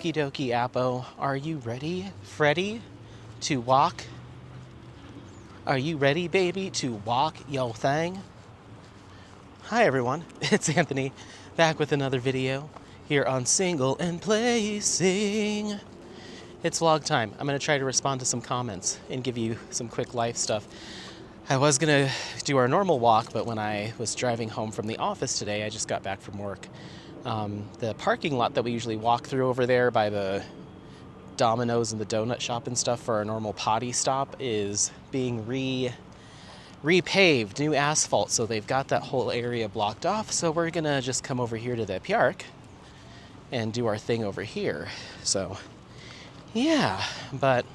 Okie dokie, Appo. Are you ready, Freddy, to walk? Are you ready, baby, to walk yo thing? Hi, everyone. It's Anthony, back with another video here on Single and Placing. It's vlog time. I'm going to try to respond to some comments and give you some quick life stuff. I was going to do our normal walk, but when I was driving home from the office today, I just got back from work. The parking lot that we usually walk through over there by the Domino's and the donut shop and stuff for our normal potty stop is being repaved, new asphalt, so they've got that whole area blocked off. So we're gonna just come over here to the park and do our thing over here. So yeah, but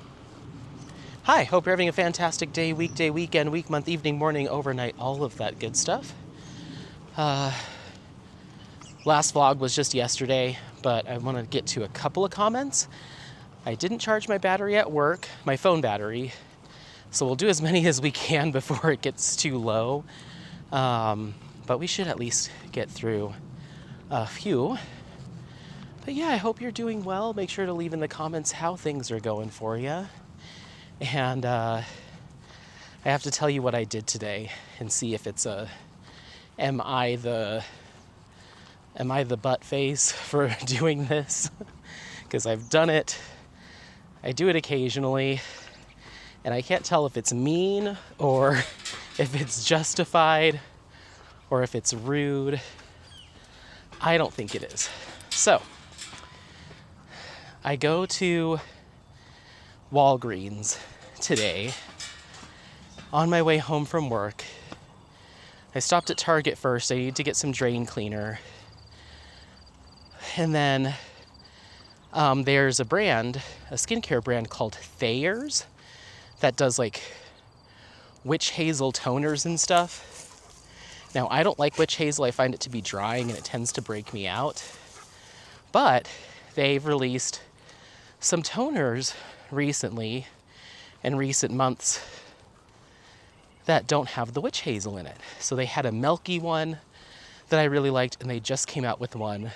hi, hope you're having a fantastic day, weekday, weekend, week, month, evening, morning, overnight, all of that good stuff. Last vlog was just yesterday, but I want to get to a couple of comments. I didn't charge my battery at work, my phone battery, so we'll do as many as we can before it gets too low. But we should at least get through a few. But yeah, I hope you're doing well. Make sure to leave in the comments how things are going for you. And I have to tell you what I did today and see if it's am I the butt face for doing this? Because I've done it. I do it occasionally, and I can't tell if it's mean or if it's justified or if it's rude. I don't think it is. So, I go to Walgreens today on my way home from work. I stopped at Target first. I need to get some drain cleaner. And then there's a brand, a skincare brand called Thayers that does like witch hazel toners and stuff. Now, I don't like witch hazel. I find it to be drying and it tends to break me out. But they've released some toners recently, in recent months, that don't have the witch hazel in it. So they had a milky one that I really liked, and they just came out with one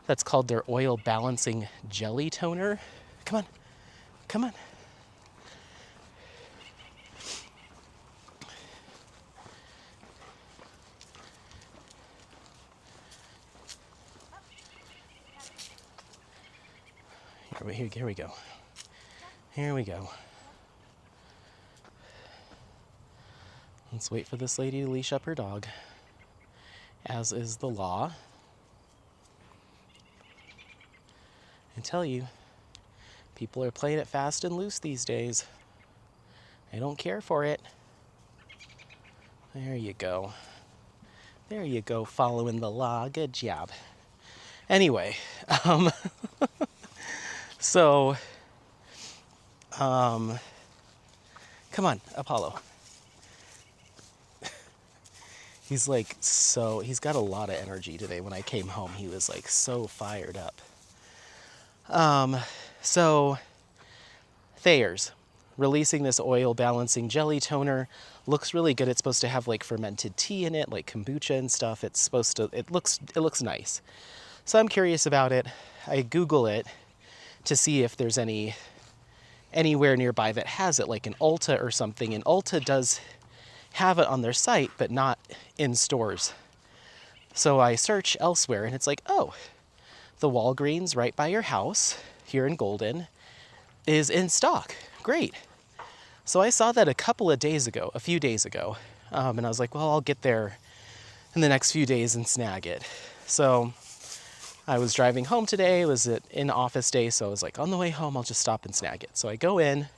that's called their Oil Balancing Jelly Toner. Come on, come on. Here we go. Here we go. Let's wait for this lady to leash up her dog, as is the law. I tell you, people are playing it fast and loose these days. I don't care for it. There you go. There you go, following the law. Good job. Anyway, so, come on, Apollo. He's like he's got a lot of energy today. When I came home, he was like so fired up. So Thayers releasing this oil balancing jelly toner. Looks really good. It's supposed to have like fermented tea in it, like kombucha and stuff. It looks nice. So I'm curious about it. I Google it to see if there's anywhere nearby that has it, like an Ulta or something. And Ulta does have it on their site, but not in stores. So I search elsewhere and it's like, oh, the Walgreens right by your house here in Golden is in stock. Great. So I saw that a few days ago, and I was like, well, I'll get there in the next few days and snag it. So I was driving home today. It was an office day, so I was like, on the way home, I'll just stop and snag it. So I go in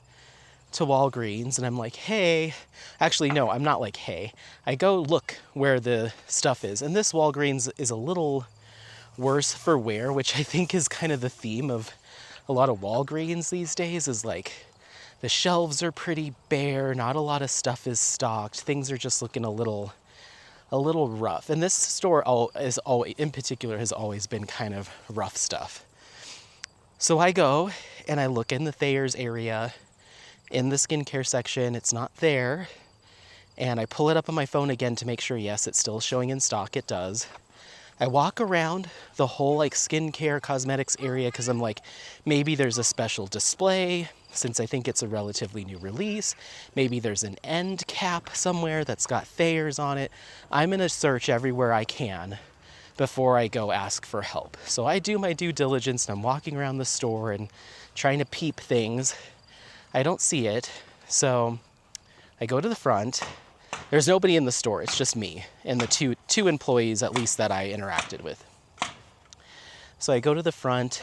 to Walgreens and I'm like, hey. Actually, no, I'm not like, hey. I go look where the stuff is. And this Walgreens is a little worse for wear, which I think is kind of the theme of a lot of Walgreens these days, is like the shelves are pretty bare, not a lot of stuff is stocked, things are just looking a little rough. And this store in particular has always been kind of rough stuff. So I go and I look in the Thayers area in the skincare section. It's not there. And I pull it up on my phone again to make sure, yes, it's still showing in stock. It does. I walk around the whole like skincare cosmetics area because I'm like, maybe there's a special display since I think it's a relatively new release. Maybe there's an end cap somewhere that's got Thayer's on it. I'm gonna search everywhere I can before I go ask for help. So I do my due diligence and I'm walking around the store and trying to peep things. I don't see it. So I go to the front. There's nobody in the store. It's just me and the two employees at least that I interacted with. So I go to the front.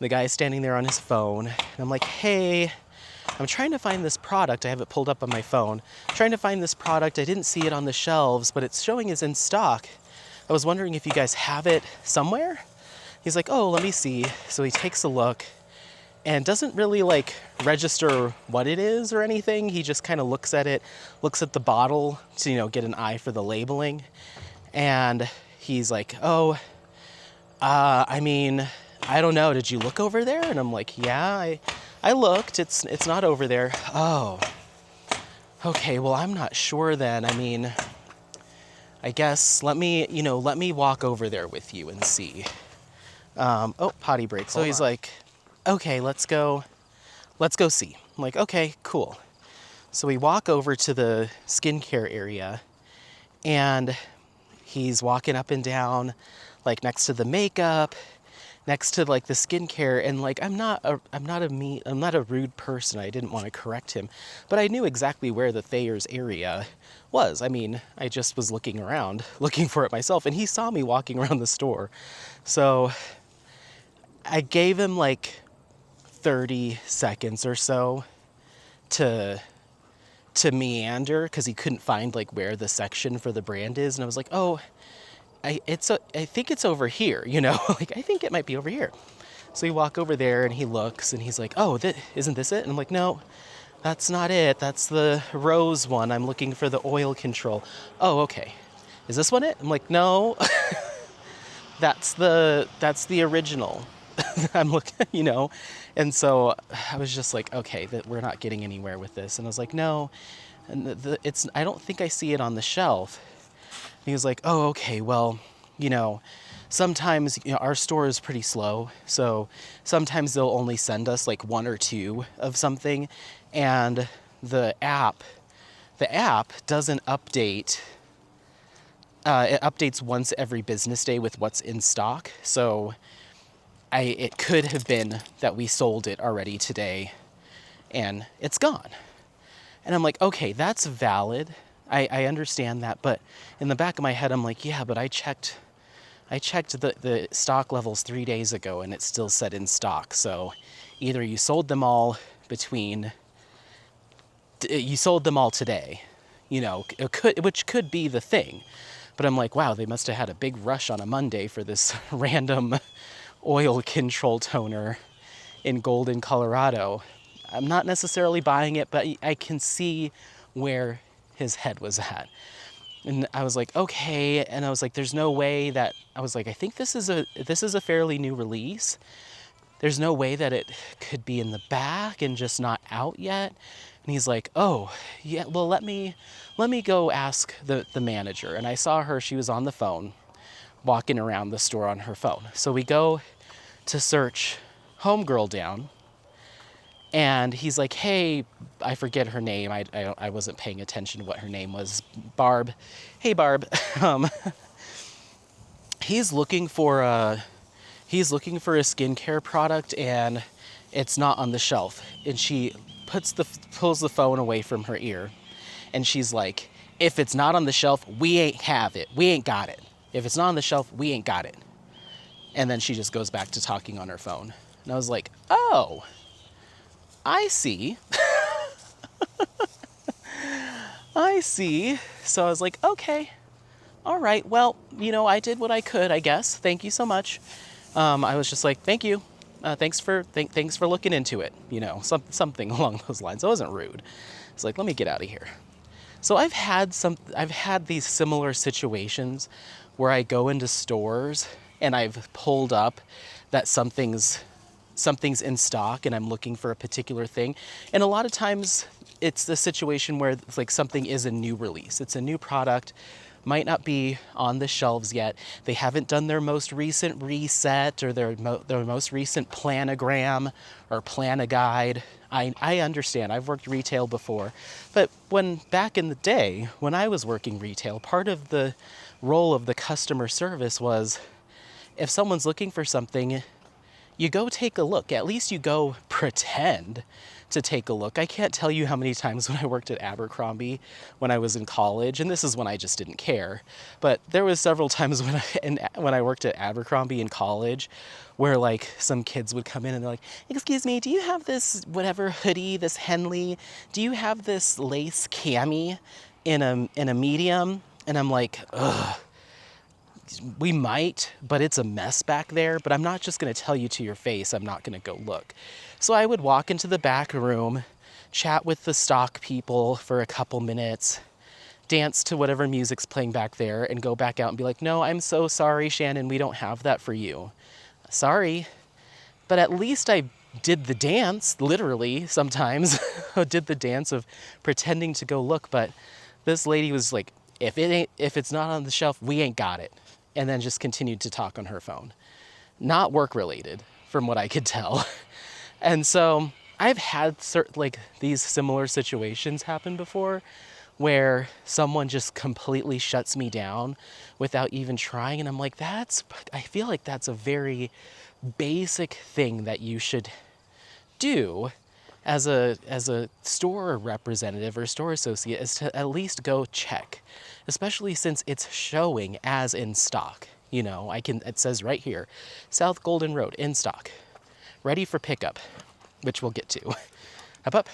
The guy's standing there on his phone. And I'm like, hey, I'm trying to find this product. I have it pulled up on my phone. I'm trying to find this product. I didn't see it on the shelves, but it's showing it's in stock. I was wondering if you guys have it somewhere. He's like, oh, let me see. So he takes a look and doesn't really like register what it is or anything. He just kind of looks at it, looks at the bottle to, you know, get an eye for the labeling. And he's like, oh, I mean, I don't know. Did you look over there? And I'm like, yeah, I looked. It's not over there. Oh, okay. Well, I'm not sure then. I mean, I guess let me walk over there with you and see. Oh, potty break. So he's like, okay, let's go see. I'm like, okay, cool. So we walk over to the skincare area and he's walking up and down, like next to the makeup, next to like the skincare, and like I'm not a rude person. I didn't want to correct him, but I knew exactly where the Thayer's area was. I mean, I just was looking around, looking for it myself, and he saw me walking around the store. So I gave him like 30 seconds or so to meander because he couldn't find like where the section for the brand is, and I was like, oh, I think it's over here, you know, like I think it might be over here. So we walk over there and he looks and he's like, oh, isn't this it? And I'm like, no, that's not it. That's the rose one. I'm looking for the oil control. Oh, okay. Is this one it? I'm like, no, that's the original. I'm looking, you know. And so I was just like, okay, that we're not getting anywhere with this. And I was like, no, and I don't think I see it on the shelf. And he was like, oh, okay, well, you know, sometimes, you know, our store is pretty slow. So sometimes they'll only send us like one or two of something. And the app doesn't update. It updates once every business day with what's in stock. So it could have been that we sold it already today and it's gone. And I'm like, okay, that's valid. I understand that. But in the back of my head, I'm like, yeah, but I checked the stock levels 3 days ago and it still said in stock. So either you sold them all today, you know, which could be the thing. But I'm like, wow, they must have had a big rush on a Monday for this random oil control toner in Golden, Colorado. I'm not necessarily buying it, but I can see where his head was at. And I was like, okay. And I was like, there's no way that, I was like, I think this is a fairly new release. There's no way that it could be in the back and just not out yet. And he's like, oh, yeah, well, let me go ask the manager. And I saw her, she was on the phone, walking around the store on her phone. So we go to search Homegirl down, and he's like, hey, I forget her name. I wasn't paying attention to what her name was. Barb. Hey, Barb. He's looking for a skincare product, and it's not on the shelf. And she pulls the phone away from her ear, and she's like, if it's not on the shelf, we ain't have it. We ain't got it. If it's not on the shelf, we ain't got it. And then she just goes back to talking on her phone. And I was like, oh, I see. I see. So I was like, okay, all right. Well, you know, I did what I could, I guess. Thank you so much. I was just like, thank you. Thanks for looking into it. You know, something along those lines. I wasn't rude. It's like, let me get out of here. So I've had these similar situations where I go into stores and I've pulled up that something's in stock and I'm looking for a particular thing. And a lot of times it's the situation where it's like something is a new release. It's a new product, might not be on the shelves yet. They haven't done their most recent reset or their most recent planogram or planoguide. I understand. I've worked retail before. But when back in the day, when I was working retail, part of the role of the customer service was if someone's looking for something, you go take a look. At least you go pretend to take a look. I can't tell you how many times when I worked at Abercrombie when I was in college, and this is when I just didn't care, but there was several times when I worked at Abercrombie in college where like some kids would come in and they're like, excuse me, do you have this whatever hoodie, this Henley? Do you have this lace cami in a medium? And I'm like, ugh. We might, but it's a mess back there. But I'm not just going to tell you to your face. I'm not going to go look. So I would walk into the back room, chat with the stock people for a couple minutes, dance to whatever music's playing back there, and go back out and be like, no, I'm so sorry, Shannon, we don't have that for you. Sorry. But at least I did the dance, literally, sometimes. Did the dance of pretending to go look. But this lady was like, if it's not on the shelf, we ain't got it. And then just continued to talk on her phone. Not work related, from what I could tell. And so I've had these similar situations happen before where someone just completely shuts me down without even trying. And I'm like, I feel like that's a very basic thing that you should do as a store representative or store associate, is to at least go check, especially since it's showing as in stock. You know, it says right here, South Golden Road, in stock, ready for pickup, which we'll get to. Up.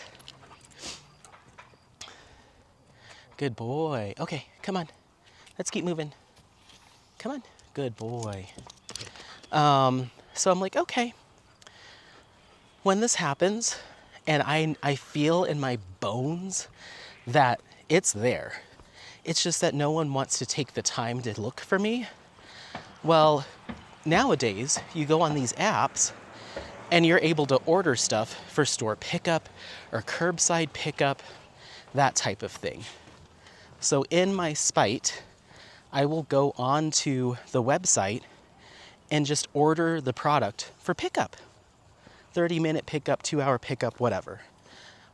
Good boy. Okay, come on. Let's keep moving. Come on. Good boy. So I'm like, okay. When this happens, and I feel in my bones that it's there. It's just that no one wants to take the time to look for me. Well, nowadays, you go on these apps and you're able to order stuff for store pickup or curbside pickup, that type of thing. So in my spite, I will go onto the website and just order the product for pickup. 30-minute pickup, 2-hour pickup, whatever.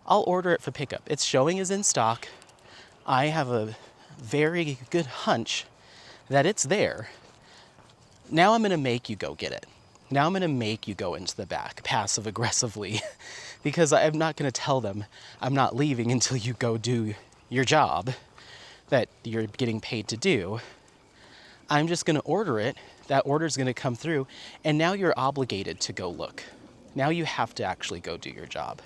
I'll order it for pickup. It's showing as in stock. I have a very good hunch that it's there. Now I'm going to make you go get it. Now I'm going to make you go into the back passive aggressively because I'm not going to tell them I'm not leaving until you go do your job that you're getting paid to do. I'm just going to order it. That order's going to come through, and now you're obligated to go look. Now you have to actually go do your job.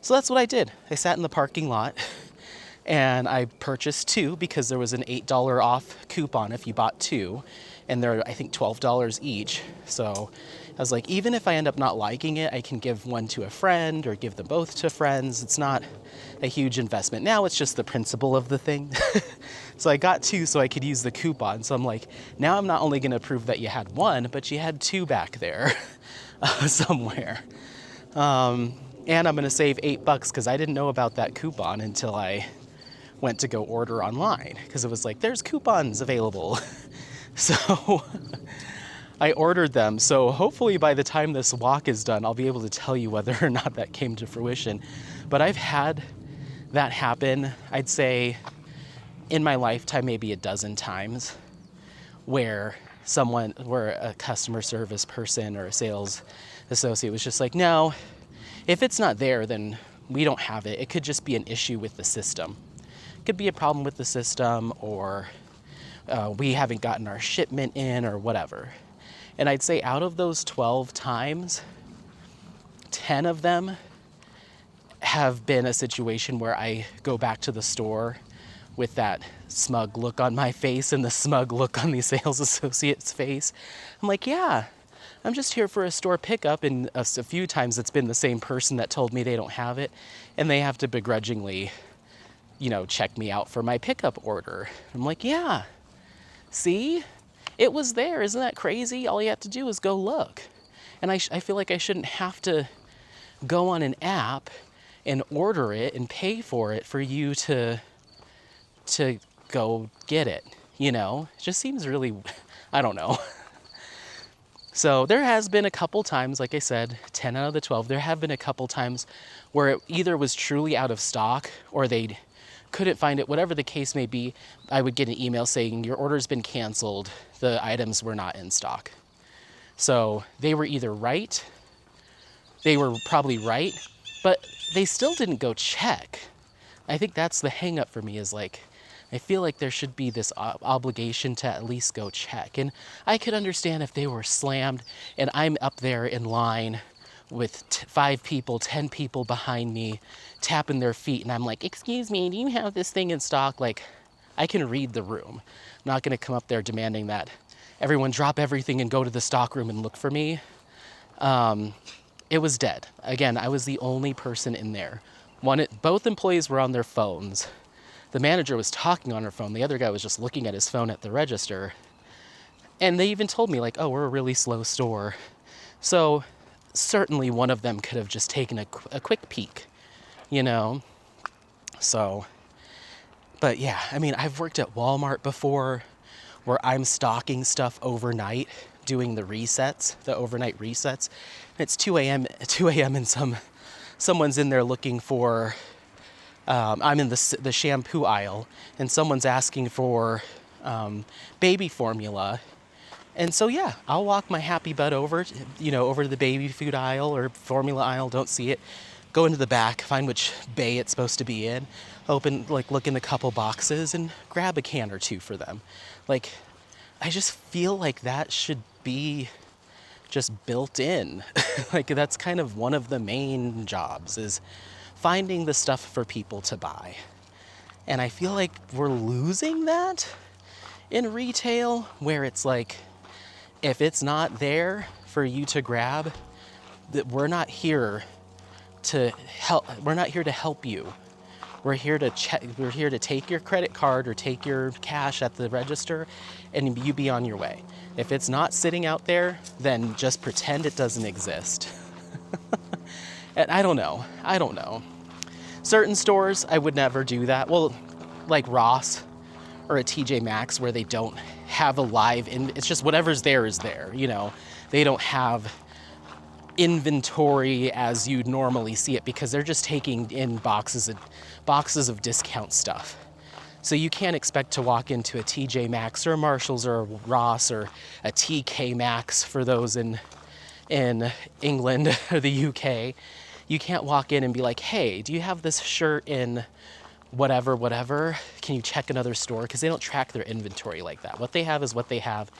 So that's what I did. I sat in the parking lot and I purchased 2 because there was an $8 off coupon if you bought 2, and they're, I think, $12 each. So I was like, even if I end up not liking it, I can give one to a friend or give them both to friends. It's not a huge investment. Now it's just the principle of the thing. So I got 2 so I could use the coupon. So I'm like, now I'm not only going to prove that you had 1, but you had 2 back there somewhere. And I'm going to save $8 because I didn't know about that coupon until I went to go order online, because it was like, there's coupons available. So I ordered them. So hopefully by the time this walk is done, I'll be able to tell you whether or not that came to fruition. But I've had that happen, I'd say, in my lifetime, maybe a dozen times, where a customer service person or a sales associate was just like, no, if it's not there, then we don't have it. It could just be an issue with the system. It could be a problem with the system, or we haven't gotten our shipment in, or whatever. And I'd say out of those 12 times, 10 of them have been a situation where I go back to the store with that smug look on my face and the smug look on the sales associate's face. I'm like, yeah, I'm just here for a store pickup, and a few times it's been the same person that told me they don't have it, and they have to begrudgingly, check me out for my pickup order. I'm like, yeah, see? It was there. Isn't that crazy? All you have to do is go look. And I feel like I shouldn't have to go on an app and order it and pay for it for you to go get it. It just seems really, I don't know. So there has been a couple times, like I said, 10 out of the 12, there have been a couple times where it either was truly out of stock or they couldn't find it, whatever the case may be. I would get an email saying your order's been canceled, the items were not in stock. So they were either right, they were probably right, but they still didn't go check. I think that's the hang up for me, is like, I feel like there should be this obligation to at least go check. And I could understand if they were slammed and I'm up there in line with 5 people, 10 people behind me tapping their feet and I'm like, excuse me, do you have this thing in stock? Like, I can read the room. I'm not gonna come up there demanding that everyone drop everything and go to the stock room and look for me. It was dead. Again, I was the only person in there. Both employees were on their phones. The manager was talking on her phone. The other guy was just looking at his phone at the register. And they even told me, like, oh, we're a really slow store. So certainly one of them could have just taken a quick peek, So, but yeah, I mean, I've worked at Walmart before where I'm stocking stuff overnight, doing the resets, the overnight resets. It's 2 a.m. and someone's in there looking for, I'm in the shampoo aisle and someone's asking for baby formula. And so, yeah, I'll walk my happy butt over to the baby food aisle or formula aisle, don't see it, go into the back, find which bay it's supposed to be in, look in a couple boxes and grab a can or two for them. Like, I just feel like that should be just built in. Like, that's kind of one of the main jobs, is finding the stuff for people to buy. And I feel like we're losing that in retail, where it's like, if it's not there for you to grab, that we're not here to help. We're not here to help you. We're here to check. We're here to take your credit card or take your cash at the register and you be on your way. If it's not sitting out there, then just pretend it doesn't exist. And I don't know. Certain stores, I would never do that. Well, like Ross or a TJ Maxx, where they don't have a live, it's just whatever's there is there, They don't have inventory as you'd normally see it because they're just taking in boxes of discount stuff. So you can't expect to walk into a TJ Maxx or a Marshalls or a Ross or a TK Maxx for those in England or the UK. You can't walk in and be like, hey, do you have this shirt in whatever? Can you check another store? Because they don't track their inventory like that. What they have is what they have,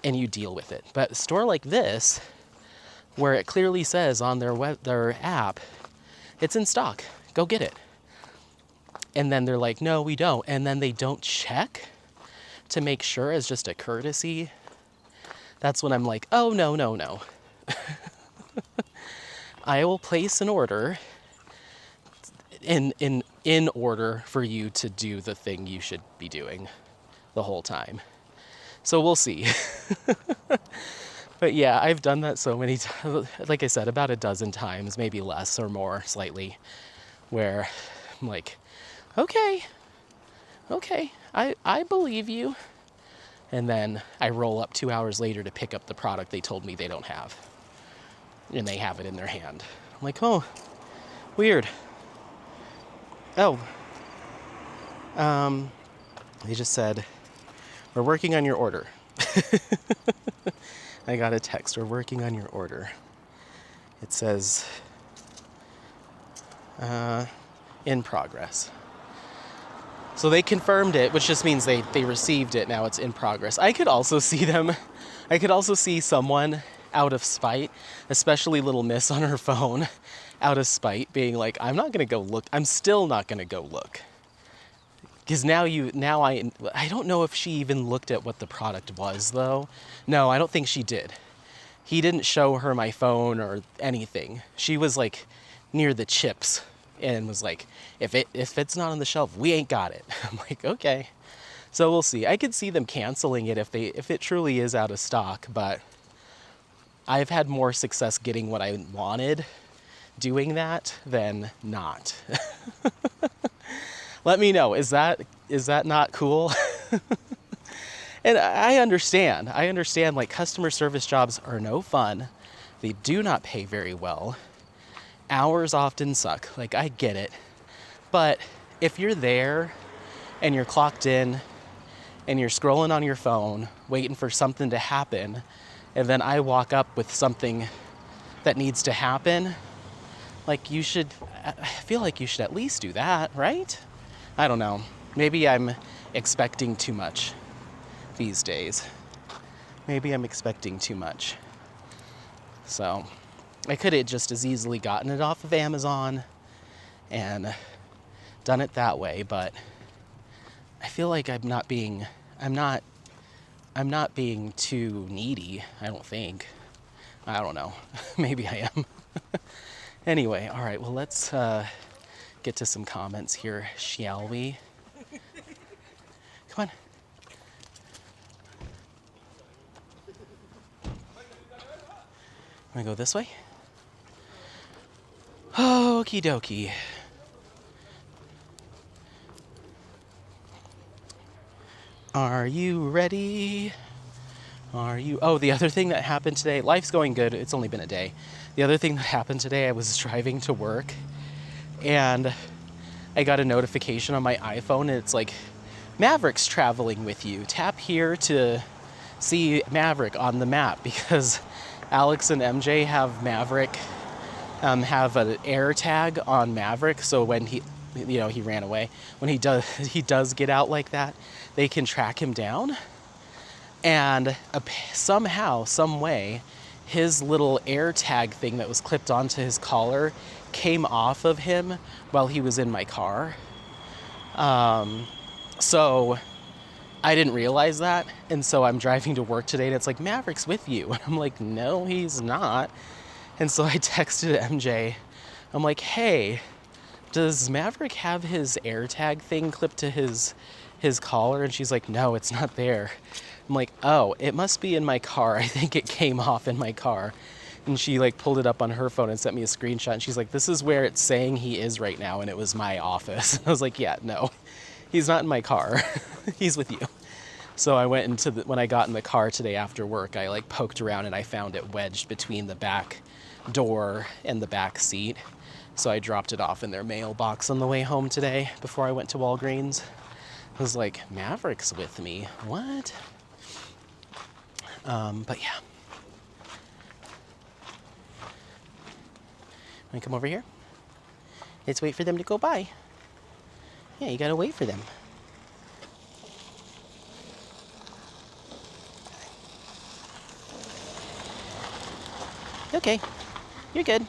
and you deal with it. But a store like this, where it clearly says on their app, it's in stock, go get it. And then they're like, no, we don't. And then they don't check to make sure, as just a courtesy. That's when I'm like, oh, no. I will place an order in order for you to do the thing you should be doing the whole time. So we'll see. But yeah, I've done that so many times, like I said, about a dozen times, maybe less or more slightly, where I'm like, okay, I believe you. And then I roll up 2 hours later to pick up the product they told me they don't have. And they have it in their hand. I'm like, oh, weird. Oh, they just said, we're working on your order. I got a text, we're working on your order. It says, in progress. So they confirmed it, which just means they received it, now it's in progress. I could also see someone out of spite, especially little miss on her phone, out of spite, being like, I'm not gonna go look, I'm still not gonna go look. Because I don't know if she even looked at what the product was, though. No, I don't think she did. He didn't show her my phone or anything. She was like near the chips and was like, if it's not on the shelf, we ain't got it. I'm like, okay. So we'll see. I could see them canceling it if it truly is out of stock, but I've had more success getting what I wanted doing that than not. Let me know. Is that not cool? And I understand. I understand, like, customer service jobs are no fun. They do not pay very well. Hours often suck. Like, I get it. But if you're there and you're clocked in and you're scrolling on your phone, waiting for something to happen, and then I walk up with something that needs to happen, like, I feel like you should at least do that, right? I don't know. Maybe I'm expecting too much these days. Maybe I'm expecting too much. So I could have just as easily gotten it off of Amazon and done it that way, but I feel like I'm not being too needy, I don't think. I don't know. Maybe I am. Anyway, all right, well, let's get to some comments here, shall we? Come on. Want to go this way? Okie dokie. Are you ready? Oh, the other thing that happened today, life's going good. It's only been a day. The other thing that happened today, I was driving to work and I got a notification on my iPhone and it's like, Maverick's traveling with you. Tap here to see Maverick on the map, because Alex and MJ have Maverick, have an air tag on Maverick. So when he ran away, when he does get out like that, they can track him down. And somehow, some way, his little air tag thing that was clipped onto his collar came off of him while he was in my car. So I didn't realize that. And so I'm driving to work today and it's like, Maverick's with you. And I'm like, no, he's not. And so I texted MJ. I'm like, hey, does Maverick have his air tag thing clipped to his collar? And she's like, no, it's not there. I'm like, oh, it must be in my car. I think it came off in my car. And she like pulled it up on her phone and sent me a screenshot. And she's like, this is where it's saying he is right now. And it was my office. I was like, yeah, no, he's not in my car. He's with you. So I went when I got in the car today after work, I like poked around and I found it wedged between the back door and the back seat. So I dropped it off in their mailbox on the way home today before I went to Walgreens. I was like, Maverick's with me. What? But yeah. Want to come over here? Let's wait for them to go by. Yeah, you gotta wait for them. Okay, you're good.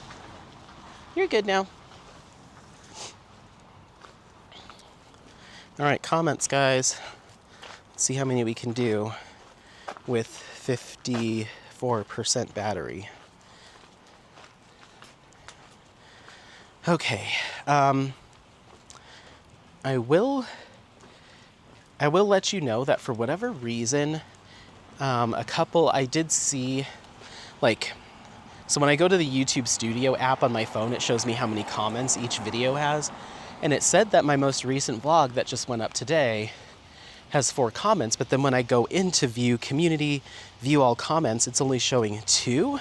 You're good now. All right, comments, guys. Let's see how many we can do with 54% battery. Okay, I will let you know that for whatever reason, I did see, like, so when I go to the YouTube Studio app on my phone, it shows me how many comments each video has. And it said that my most recent vlog that just went up today has 4 comments, but then when I go into view community, view all comments, it's only showing 2,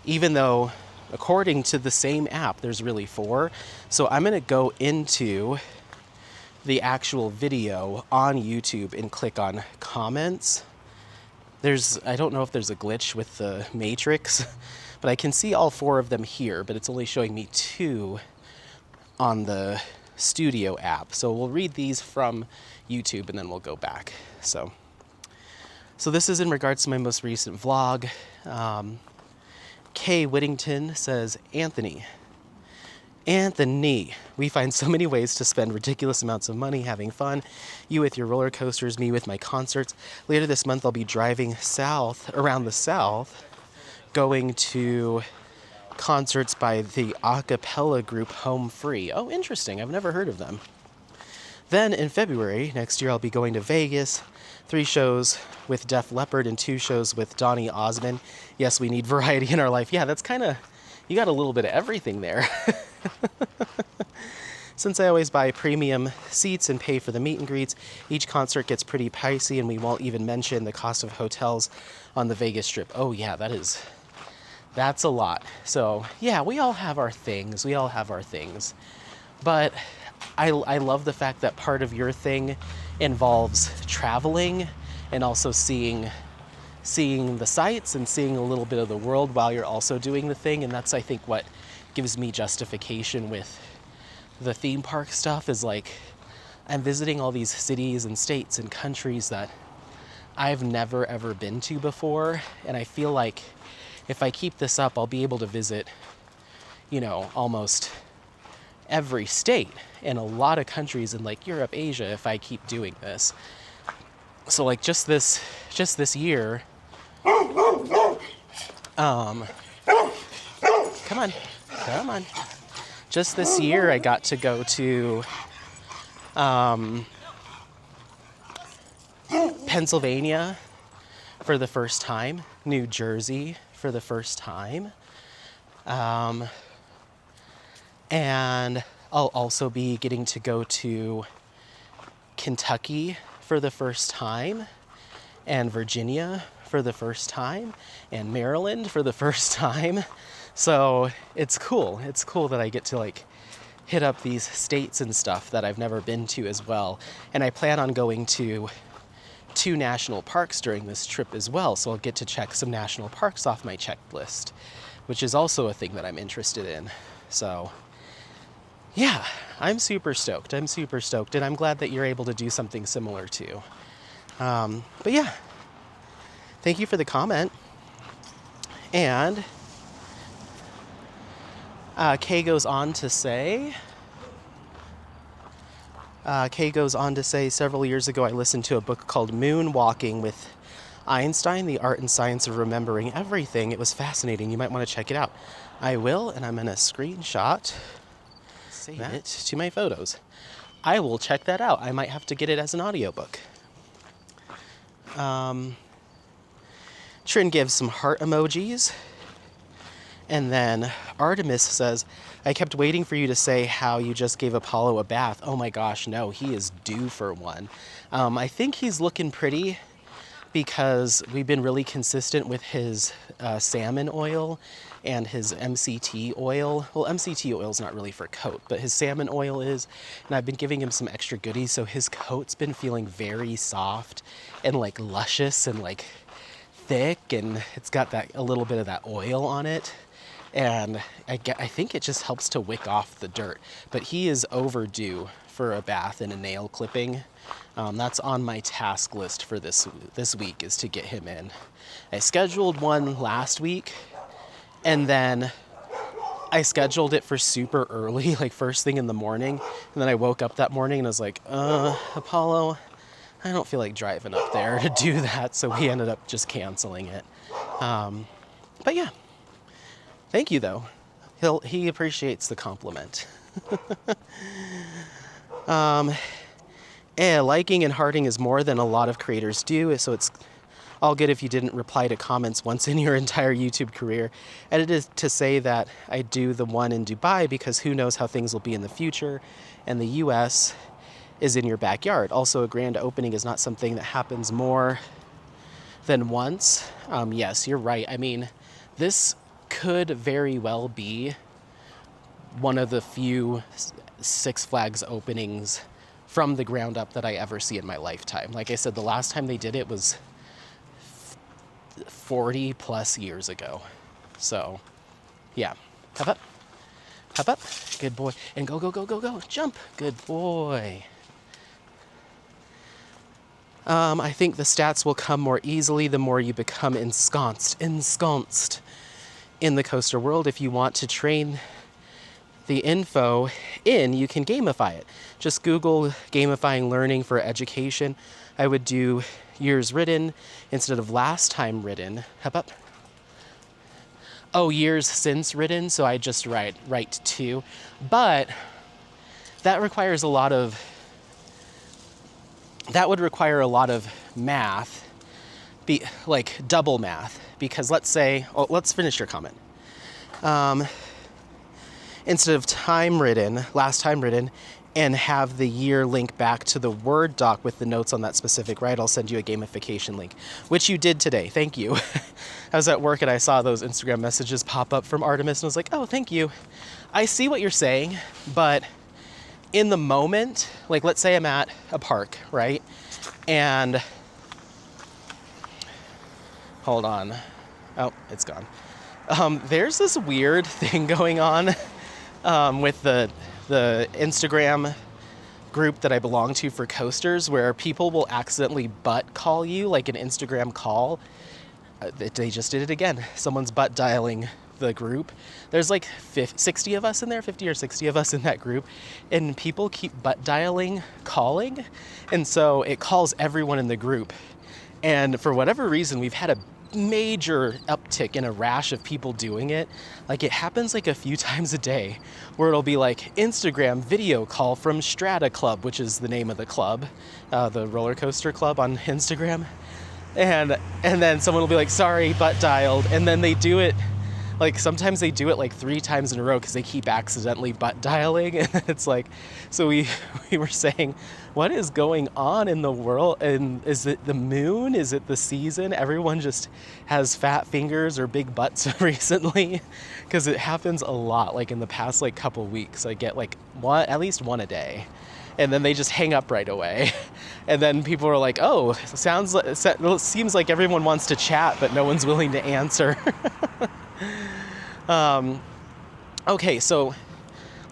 even though according to the same app, there's really 4. So I'm gonna go into the actual video on YouTube and click on comments. I don't know if there's a glitch with the matrix, but I can see all 4 of them here, but it's only showing me 2 on the Studio app. So we'll read these from YouTube and then we'll go back. So this is in regards to my most recent vlog. Kay Whittington says, Anthony, we find so many ways to spend ridiculous amounts of money having fun. You with your roller coasters, me with my concerts. Later this month, I'll be driving around the South, going to concerts by the a cappella group Home Free. Oh, interesting. I've never heard of them. Then in February next year, I'll be going to Vegas, 3 shows with Def Leppard and 2 shows with Donny Osmond. Yes, we need variety in our life. Yeah, that's kind of, you got a little bit of everything there. since I always buy premium seats and pay for the meet and greets, each concert gets pretty pricey, and we won't even mention the cost of hotels on the Vegas Strip. Oh yeah, that's a lot. So yeah, we all have our things. But I love the fact that part of your thing involves traveling and also seeing the sights and seeing a little bit of the world while you're also doing the thing. And that's, I think, what gives me justification with the theme park stuff, is like I'm visiting all these cities and states and countries that I've never ever been to before. And I feel like if I keep this up, I'll be able to visit, almost every state and a lot of countries in like Europe, Asia, if I keep doing this. So like just this year, come on. Just this year, I got to go to Pennsylvania for the first time, New Jersey for the first time, and I'll also be getting to go to Kentucky for the first time, and Virginia for the first time, and Maryland for the first time. So it's cool. It's cool that I get to like hit up these states and stuff that I've never been to as well. And I plan on going to 2 national parks during this trip as well. So I'll get to check some national parks off my checklist, which is also a thing that I'm interested in. So yeah, I'm super stoked. And I'm glad that you're able to do something similar too. But yeah, thank you for the comment. And Kay goes on to say, several years ago I listened to a book called Moonwalking with Einstein, The Art and Science of Remembering Everything. It was fascinating. You might want to check it out. I will, and I'm going to screenshot save it to my photos. I will check that out. I might have to get it as an audiobook. Trin gives some heart emojis. And then Artemis says, I kept waiting for you to say how you just gave Apollo a bath. Oh my gosh, no, he is due for one. I think he's looking pretty because we've been really consistent with his salmon oil and his MCT oil. Well, MCT oil is not really for coat, but his salmon oil is. And I've been giving him some extra goodies, so his coat's been feeling very soft and like luscious and like thick, and it's got a little bit of that oil on it. And I think it just helps to wick off the dirt. But he is overdue for a bath and a nail clipping. That's on my task list for this week, is to get him in. I scheduled one last week, and then I scheduled it for super early, like first thing in the morning. And then I woke up that morning and I was like, Apollo, I don't feel like driving up there to do that. So we ended up just canceling it. But yeah. Thank you, though. He appreciates the compliment. Liking and hearting is more than a lot of creators do, so it's all good if you didn't reply to comments once in your entire YouTube career. And it is to say that I do the one in Dubai because who knows how things will be in the future, and the US is in your backyard. Also, a grand opening is not something that happens more than once. Yes, you're right. I mean, this could very well be one of the few Six Flags openings from the ground up that I ever see in my lifetime. Like I said, the last time they did it was 40 plus years ago. So yeah, hop up, good boy, and go, jump, good boy. I think the stats will come more easily the more you become ensconced in the coaster world. If you want to train the info in, you can gamify it. Just Google gamifying learning for education. I would do years ridden instead of last time ridden. Hop up. Oh, years since ridden, so I just write 2. But that requires that would require a lot of math, like double math. Because let's finish your comment. instead of last time written, and have the year link back to the Word doc with the notes on that specific write, I'll send you a gamification link, which you did today. Thank you. I was at work and I saw those Instagram messages pop up from Artemis and I was like, oh, thank you. I see what you're saying, but in the moment, like let's say I'm at a park, right? And hold on. Oh, it's gone. There's this weird thing going on with the Instagram group that I belong to for coasters, where people will accidentally butt call you, like an Instagram call. They just did it again. Someone's butt dialing the group. There's like 60 of us in there, 50 or 60 of us in that group, and people keep butt dialing calling, and so it calls everyone in the group. And for whatever reason, we've had a major uptick in a rash of people doing it. Like it happens like a few times a day where it'll be like Instagram video call from Strata Club, which is the name of the club, the roller coaster club on Instagram. And then someone will be like, sorry, butt dialed. And then they do it, like sometimes they do it like 3 times in a row because they keep accidentally butt dialing. And it's like, so we were saying, what is going on in the world? And is it the moon? Is it the season? Everyone just has fat fingers or big butts recently, because it happens a lot. Like in the past like couple weeks, I get like at least one a day, and then they just hang up right away. And then people are like, oh, it seems like everyone wants to chat, but no one's willing to answer. Okay, so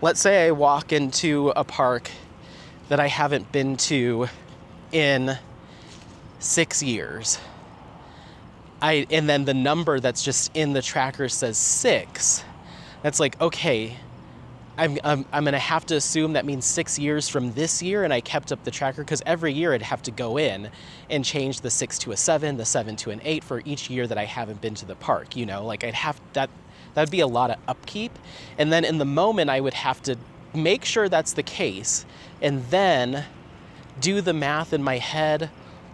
let's say I walk into a park that I haven't been to in 6 years. And then the number that's just in the tracker says 6. That's like, okay, I'm gonna have to assume that means 6 years from this year, and I kept up the tracker, because every year I'd have to go in and change the 6 to a 7, the 7 to an 8 for each year that I haven't been to the park, you know, like that'd be a lot of upkeep. And then in the moment I would have to make sure that's the case, and then do the math in my head,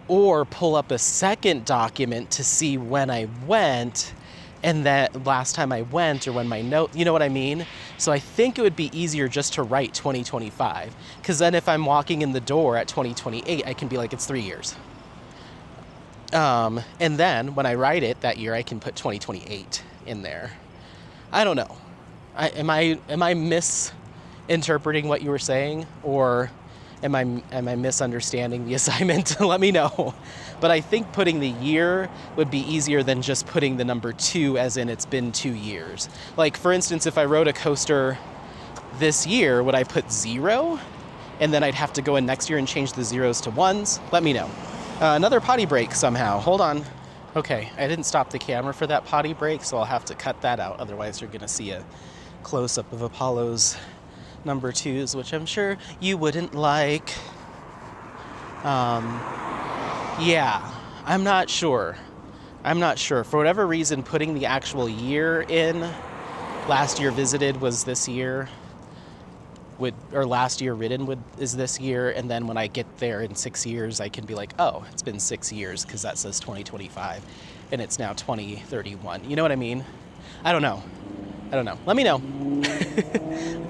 or pull up a second document to see when I went, and that last time I went, or when my note, you know what I mean? So I think it would be easier just to write 2025, because then if I'm walking in the door at 2028, I can be like, it's 3 years. And then when I write it that year, I can put 2028 in there. I don't know. Am I misinterpreting what you were saying, or am I misunderstanding the assignment? Let me know. But I think putting the year would be easier than just putting the number 2, as in it's been 2 years. Like for instance, if I wrote a coaster this year, would I put 0? And then I'd have to go in next year and change the zeros to 1s? Let me know. Another potty break somehow. Hold on. Okay, I didn't stop the camera for that potty break, so I'll have to cut that out. Otherwise, you're going to see a close-up of Apollo's number 2s, which I'm sure you wouldn't like. Yeah, I'm not sure. For whatever reason, putting the actual year in, last year visited was this year, or last year ridden is this year, and then when I get there in 6 years, I can be like, oh, it's been 6 years, because that says 2025, and it's now 2031. You know what I mean? I don't know. Let me know.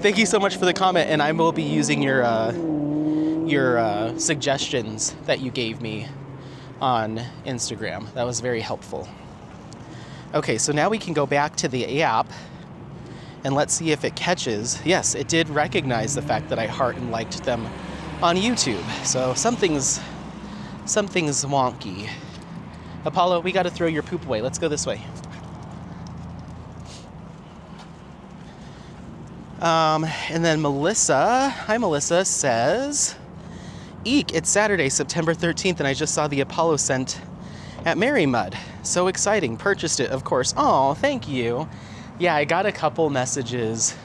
Thank you so much for the comment, and I will be using your suggestions that you gave me on Instagram. That was very helpful. Okay, so now we can go back to the app, and let's see if it catches. Yes, it did recognize the fact that I heart and liked them on YouTube. So something's wonky. Apollo, we got to throw your poop away. Let's go this way. And then Melissa says, eek, it's Saturday, September 13th, and I just saw the Apollo scent at Mary Mud. So exciting. Purchased it, of course. Oh, thank you. Yeah, I got a couple messages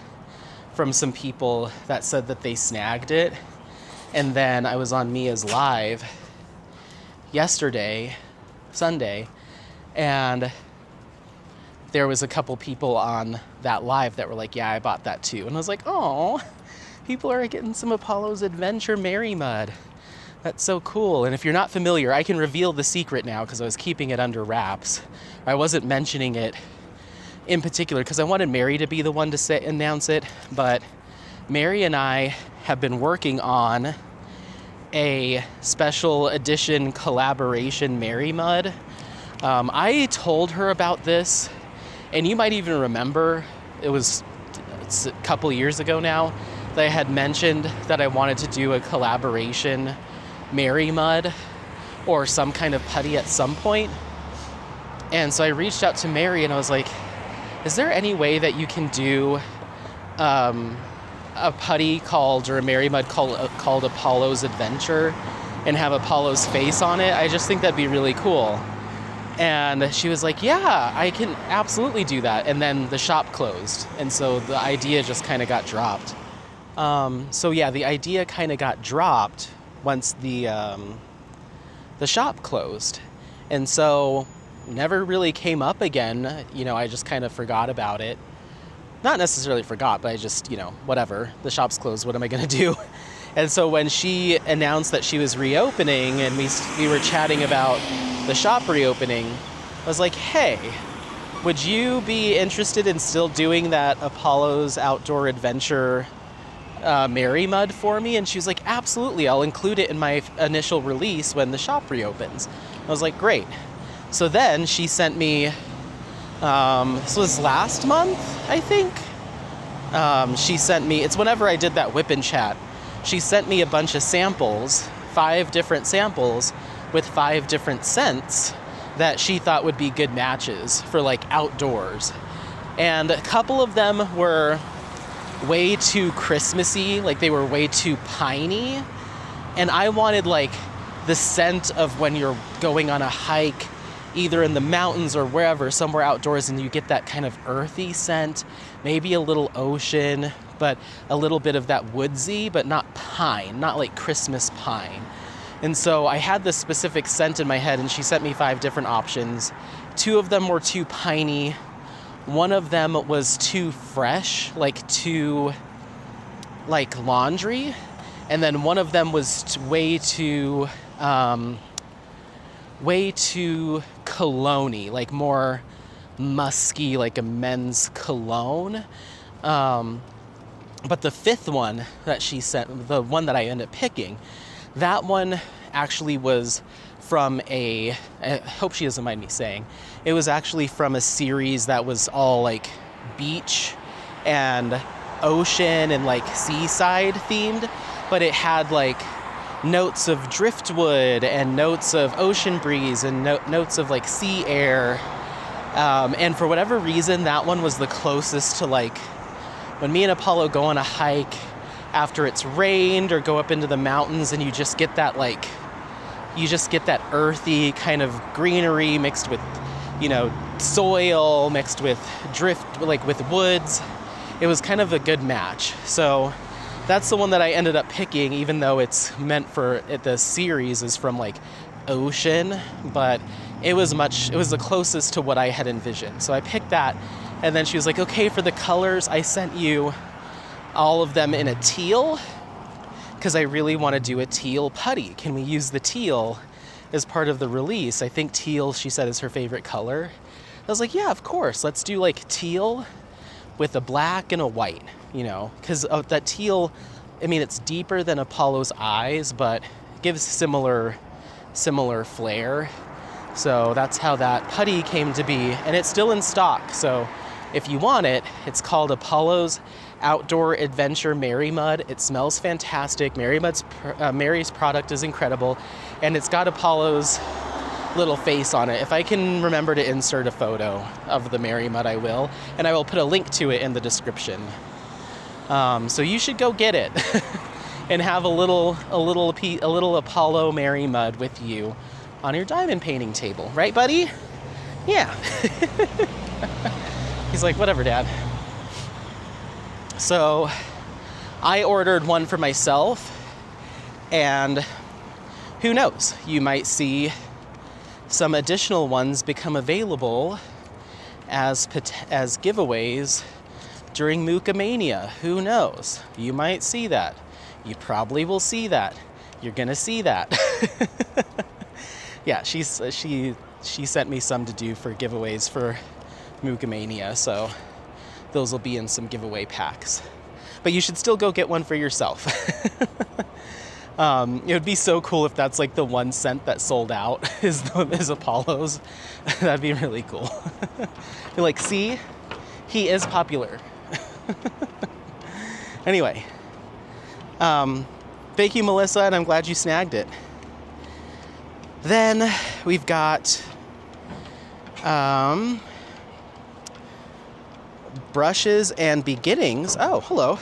from some people that said that they snagged it. And then I was on Mia's live yesterday, Sunday, and there was a couple people on that live that were like, yeah, I bought that too. And I was like, oh, people are getting some Apollo's Adventure Mary Mud. That's so cool. And if you're not familiar, I can reveal the secret now because I was keeping it under wraps. I wasn't mentioning it in particular, because I wanted Mary to be the one to announce it, but Mary and I have been working on a special edition collaboration Mary Mud. I told her about this, and you might even remember, it's a couple years ago now, that I had mentioned that I wanted to do a collaboration Mary Mud or some kind of putty at some point. And so I reached out to Mary and I was like, is there any way that you can do a putty or a Mary Mud called Apollo's Adventure and have Apollo's face on it? I just think that'd be really cool. And she was like, yeah, I can absolutely do that. And then the shop closed. And so the idea just kind of got dropped. The idea kind of got dropped once the shop closed. And so never really came up again. I just kind of forgot about it. Not necessarily forgot, but I just, whatever. The shop's closed. What am I going to do? And so when she announced that she was reopening and we were chatting about the shop reopening, I was like, hey, would you be interested in still doing that Apollo's Outdoor Adventure Mary Mud for me? And she was like, absolutely, I'll include it in my initial release when the shop reopens. I was like, great. So then she sent me, this was last month, I think. She sent me, it's whenever I did that whip and chat, she sent me a bunch of samples, 5 different samples with 5 different scents that she thought would be good matches for like outdoors. And a couple of them were way too Christmassy, like they were way too piney. And I wanted like the scent of when you're going on a hike, either in the mountains or wherever, somewhere outdoors, and you get that kind of earthy scent, maybe a little ocean, but a little bit of that woodsy, but not pine, not like Christmas pine. And so I had this specific scent in my head, and she sent me 5 different options. 2 of them were too piney. One of them was too fresh, like too like laundry. And then one of them was way too cologne-y, like more musky, like a men's cologne. But the 5th one that she sent, the one that I ended up picking, that one actually was from I hope she doesn't mind me saying, it was actually from a series that was all like beach and ocean and like seaside themed, but it had like notes of driftwood and notes of ocean breeze and notes of like sea air. And for whatever reason, that one was the closest to like when me and Apollo go on a hike after it's rained or go up into the mountains, and you just get that earthy kind of greenery mixed with, soil, mixed with drift, like with woods. It was kind of a good match. So that's the one that I ended up picking, even though it's meant for the series is from like ocean, but it was the closest to what I had envisioned. So I picked that, and then she was like, okay, for the colors, I sent you all of them in a teal, because I really want to do a teal putty. Can we use the teal as part of the release? I think teal, she said, is her favorite color. I was like, yeah, of course. Let's do like teal with a black and a white, because that teal, I mean, it's deeper than Apollo's eyes, but it gives similar flair. So that's how that putty came to be, and it's still in stock. So if you want it, it's called Apollo's Outdoor Adventure Mary Mud. It smells fantastic. Mary's product is incredible, and it's got Apollo's little face on it. If I can remember to insert a photo of the Mary Mud, I will, and I will put a link to it in the description. So you should go get it and have a little Apollo Mary Mud with you on your diamond painting table, right, buddy? Yeah. He's like, whatever, Dad. So I ordered one for myself, and who knows, you might see some additional ones become available as giveaways during Mookamania. Who knows? You might see that. You probably will see that. You're gonna see that. Yeah, she sent me some to do for giveaways for Moogamania, so those will be in some giveaway packs. But you should still go get one for yourself. It would be so cool if that's like the 1 cent that sold out is Apollo's. That'd be really cool. You're like, see, he is popular. Anyway, thank you, Melissa, and I'm glad you snagged it. Then we've got Brushes and Beginnings. Oh, hello.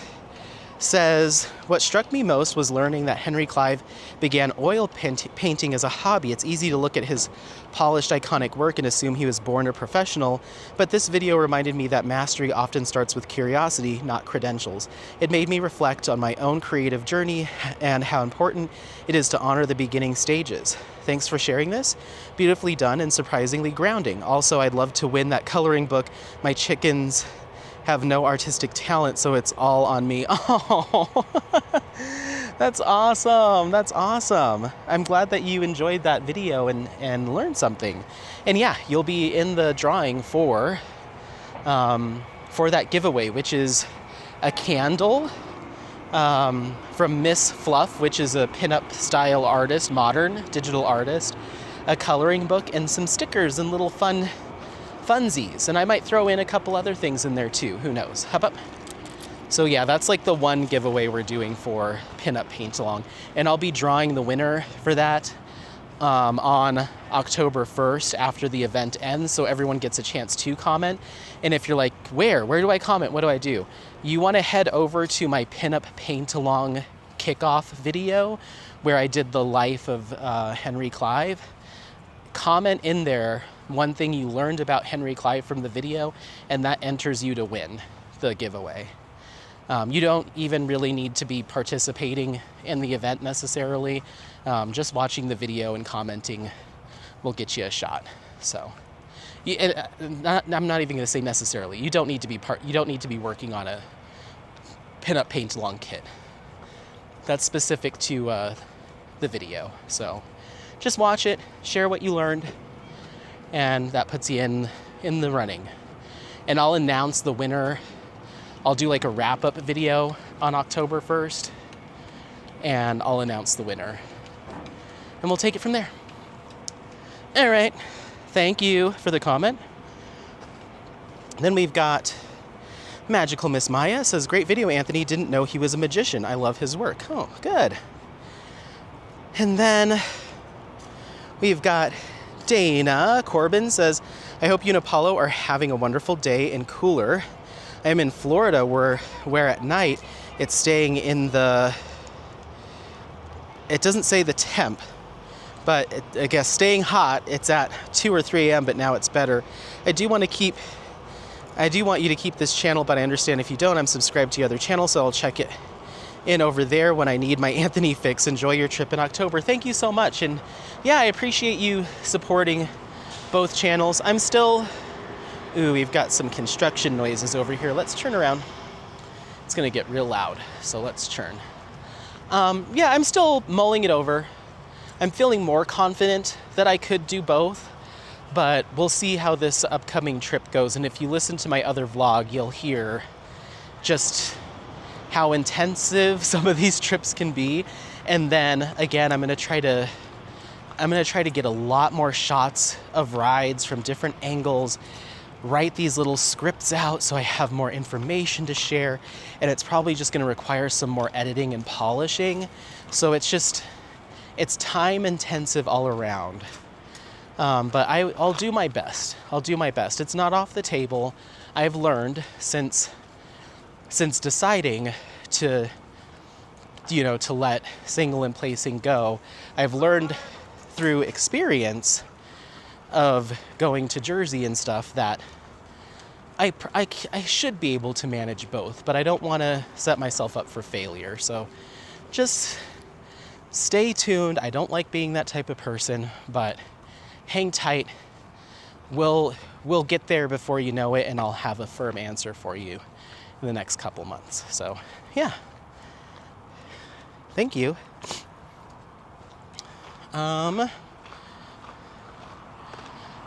Says, what struck me most was learning that Henry Clive began oil painting as a hobby. It's easy to look at his polished, iconic work and assume he was born a professional, but this video reminded me that mastery often starts with curiosity, not credentials. It made me reflect on my own creative journey and how important it is to honor the beginning stages. Thanks for sharing this. Beautifully done and surprisingly grounding. Also, I'd love to win that coloring book. My chickens have no artistic talent, so it's all on me. Oh, that's awesome. That's awesome. I'm glad that you enjoyed that video and learned something. And yeah, you'll be in the drawing for that giveaway, which is a candle from Miss Fluff, which is a pinup style artist, modern digital artist, a coloring book, and some stickers and little funsies, and I might throw in a couple other things in there too, who knows. Hop up. So yeah, that's like the one giveaway we're doing for Pinup Paint Along, and I'll be drawing the winner for that on October 1st after the event ends, so everyone gets a chance to comment. And if you're like, where do I comment, what do I do, you want to head over to my Pinup Paint Along kickoff video where I did the life of Henry Clive. Comment in there one thing you learned about Henry Clive from the video, and that enters you to win the giveaway. You don't even really need to be participating in the event necessarily. Just watching the video and commenting will get you a shot. So, I'm not even going to say necessarily. You don't need to be working on a Pinup Paint Along kit. That's specific to the video. So, just watch it, share what you learned, and that puts you in the running. And I'll announce the winner. I'll do like a wrap-up video on October 1st, and I'll announce the winner. And we'll take it from there. All right, thank you for the comment. Then we've got Magical Miss Maya says, great video, Anthony. Didn't know he was a magician. I love his work. Oh, good. And then we've got Dana Corbin says, I hope you and Apollo are having a wonderful day and cooler. I am in Florida where at night it's staying in the, it doesn't say the temp, but I guess staying hot. It's at 2 or 3 a.m., but now it's better. I do want you to keep this channel, but I understand if you don't, I'm subscribed to your other channel, so I'll check it in over there when I need my Anthony fix. Enjoy your trip in October. Thank you so much. And yeah, I appreciate you supporting both channels. I'm still, we've got some construction noises over here. Let's turn around. It's gonna get real loud, so let's turn. Yeah, I'm still mulling it over. I'm feeling more confident that I could do both, but we'll see how this upcoming trip goes. And if you listen to my other vlog, you'll hear just how intensive some of these trips can be. And then again, I'm gonna try to get a lot more shots of rides from different angles, write these little scripts out so I have more information to share, and it's probably just gonna require some more editing and polishing. So it's time intensive all around. But I'll do my best. It's not off the table. I've learned since deciding to let single and placing go, I've learned through experience of going to Jersey and stuff that I should be able to manage both, but I don't want to set myself up for failure. So just stay tuned. I don't like being that type of person, but hang tight. We'll get there before you know it, and I'll have a firm answer for you in the next couple months. So yeah, thank you.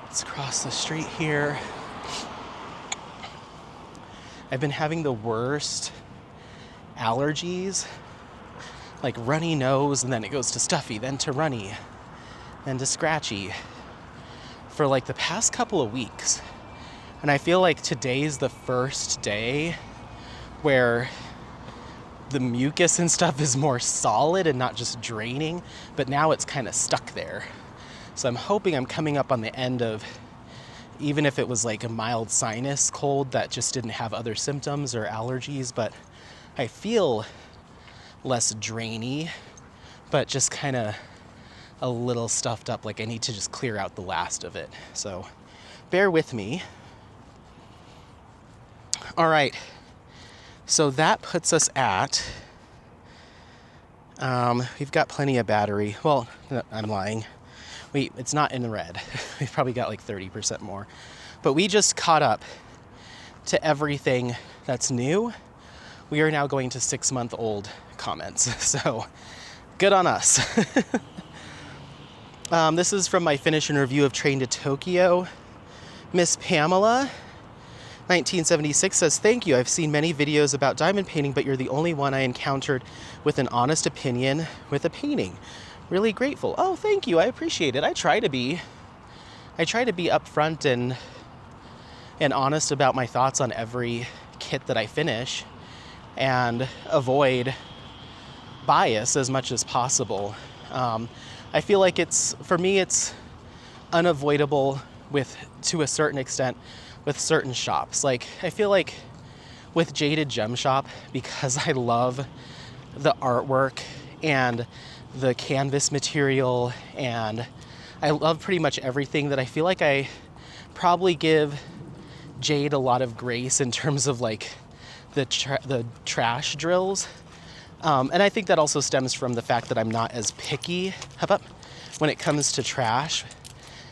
Let's cross the street here. I've been having the worst allergies, like runny nose, and then it goes to stuffy, then to runny, then to scratchy for like the past couple of weeks. And I feel like today's the first day where the mucus and stuff is more solid and not just draining, but now it's kind of stuck there. So I'm hoping I'm coming up on the end of, even if it was like a mild sinus cold that just didn't have other symptoms or allergies, but I feel less drainy, but just kind of a little stuffed up, like I need to just clear out the last of it. So bear with me. All right, so that puts us at, we've got plenty of battery. Well, no, I'm lying. It's not in the red. We've probably got like 30% more. But we just caught up to everything that's new. We are now going to 6-month-old comments. So good on us. This is from my finish and review of Train to Tokyo. Miss Pamela, 1976, says, thank you. I've seen many videos about diamond painting, but you're the only one I encountered with an honest opinion with a painting. Really grateful. Oh, thank you. I appreciate it. I try to be upfront and honest about my thoughts on every kit that I finish and avoid bias as much as possible. I feel like for me, it's unavoidable to a certain extent with certain shops. Like, I feel like with Jaded Gem Shop, because I love the artwork and the canvas material, and I love pretty much everything, that I feel like I probably give Jade a lot of grace in terms of like the trash drills. And I think that also stems from the fact that I'm not as picky when it comes to trash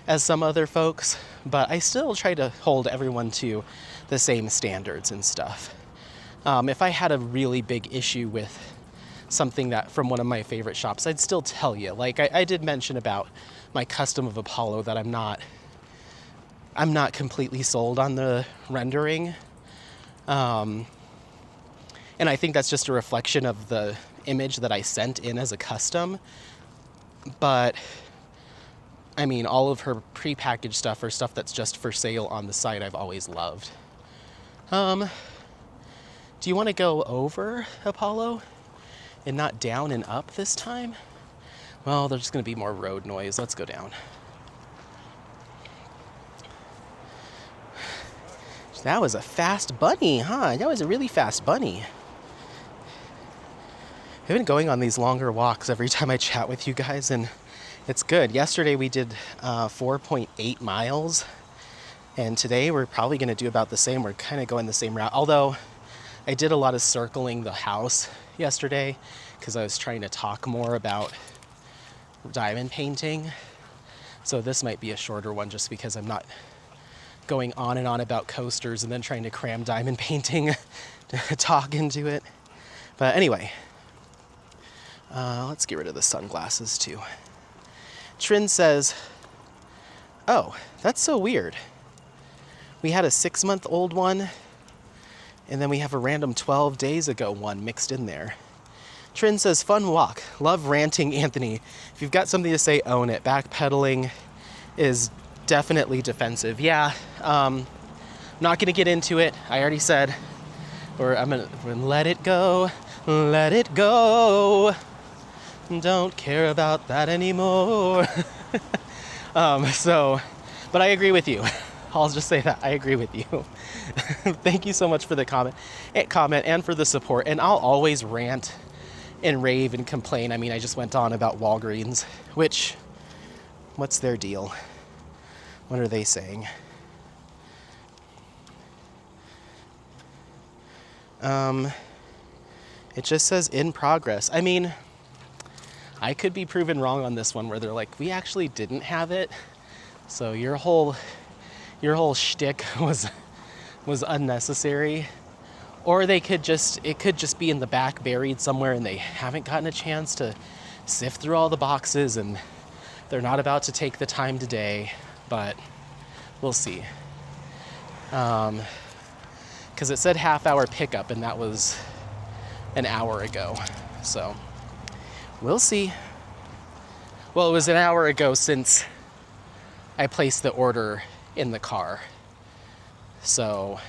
as some other folks, but I still try to hold everyone to the same standards and stuff. If I had a really big issue with something that from one of my favorite shops, I'd still tell you. Like I did mention about my custom of Apollo, that I'm not completely sold on the rendering. And I think that's just a reflection of the image that I sent in as a custom. But I mean, all of her prepackaged stuff or stuff that's just for sale on the site, I've always loved. Do you want to go over Apollo and not down and up this time? Well, there's going to be more road noise. Let's go down. That was a fast bunny, huh? That was a really fast bunny. I've been going on these longer walks every time I chat with you guys, and it's good. Yesterday we did 4.8 miles, and today we're probably going to do about the same. We're kind of going the same route, although I did a lot of circling the house yesterday because I was trying to talk more about diamond painting. So this might be a shorter one just because I'm not going on and on about coasters and then trying to cram diamond painting talk into it. But anyway, let's get rid of the sunglasses too. Trin says, oh, that's so weird. We had a 6-month-old one, and then we have a random 12 days ago one mixed in there. Trin says, fun walk. Love ranting, Anthony. If you've got something to say, own it. Backpedaling is definitely defensive. Yeah, I'm not going to get into it. I already said, or I'm going to let it go. Let it go. Don't care about that anymore. But I agree with you. I'll just say that. I agree with you. Thank you so much for the comment and for the support. And I'll always rant and rave and complain. I mean, I just went on about Walgreens, what's their deal? What are they saying? It just says in progress. I mean, I could be proven wrong on this one where they're like, we actually didn't have it. So your whole shtick was unnecessary. Or it could just be in the back buried somewhere and they haven't gotten a chance to sift through all the boxes and they're not about to take the time today, but we'll see. because it said half-hour pickup, and that was an hour ago. So we'll see. Well, it was an hour ago since I placed the order in the car. So,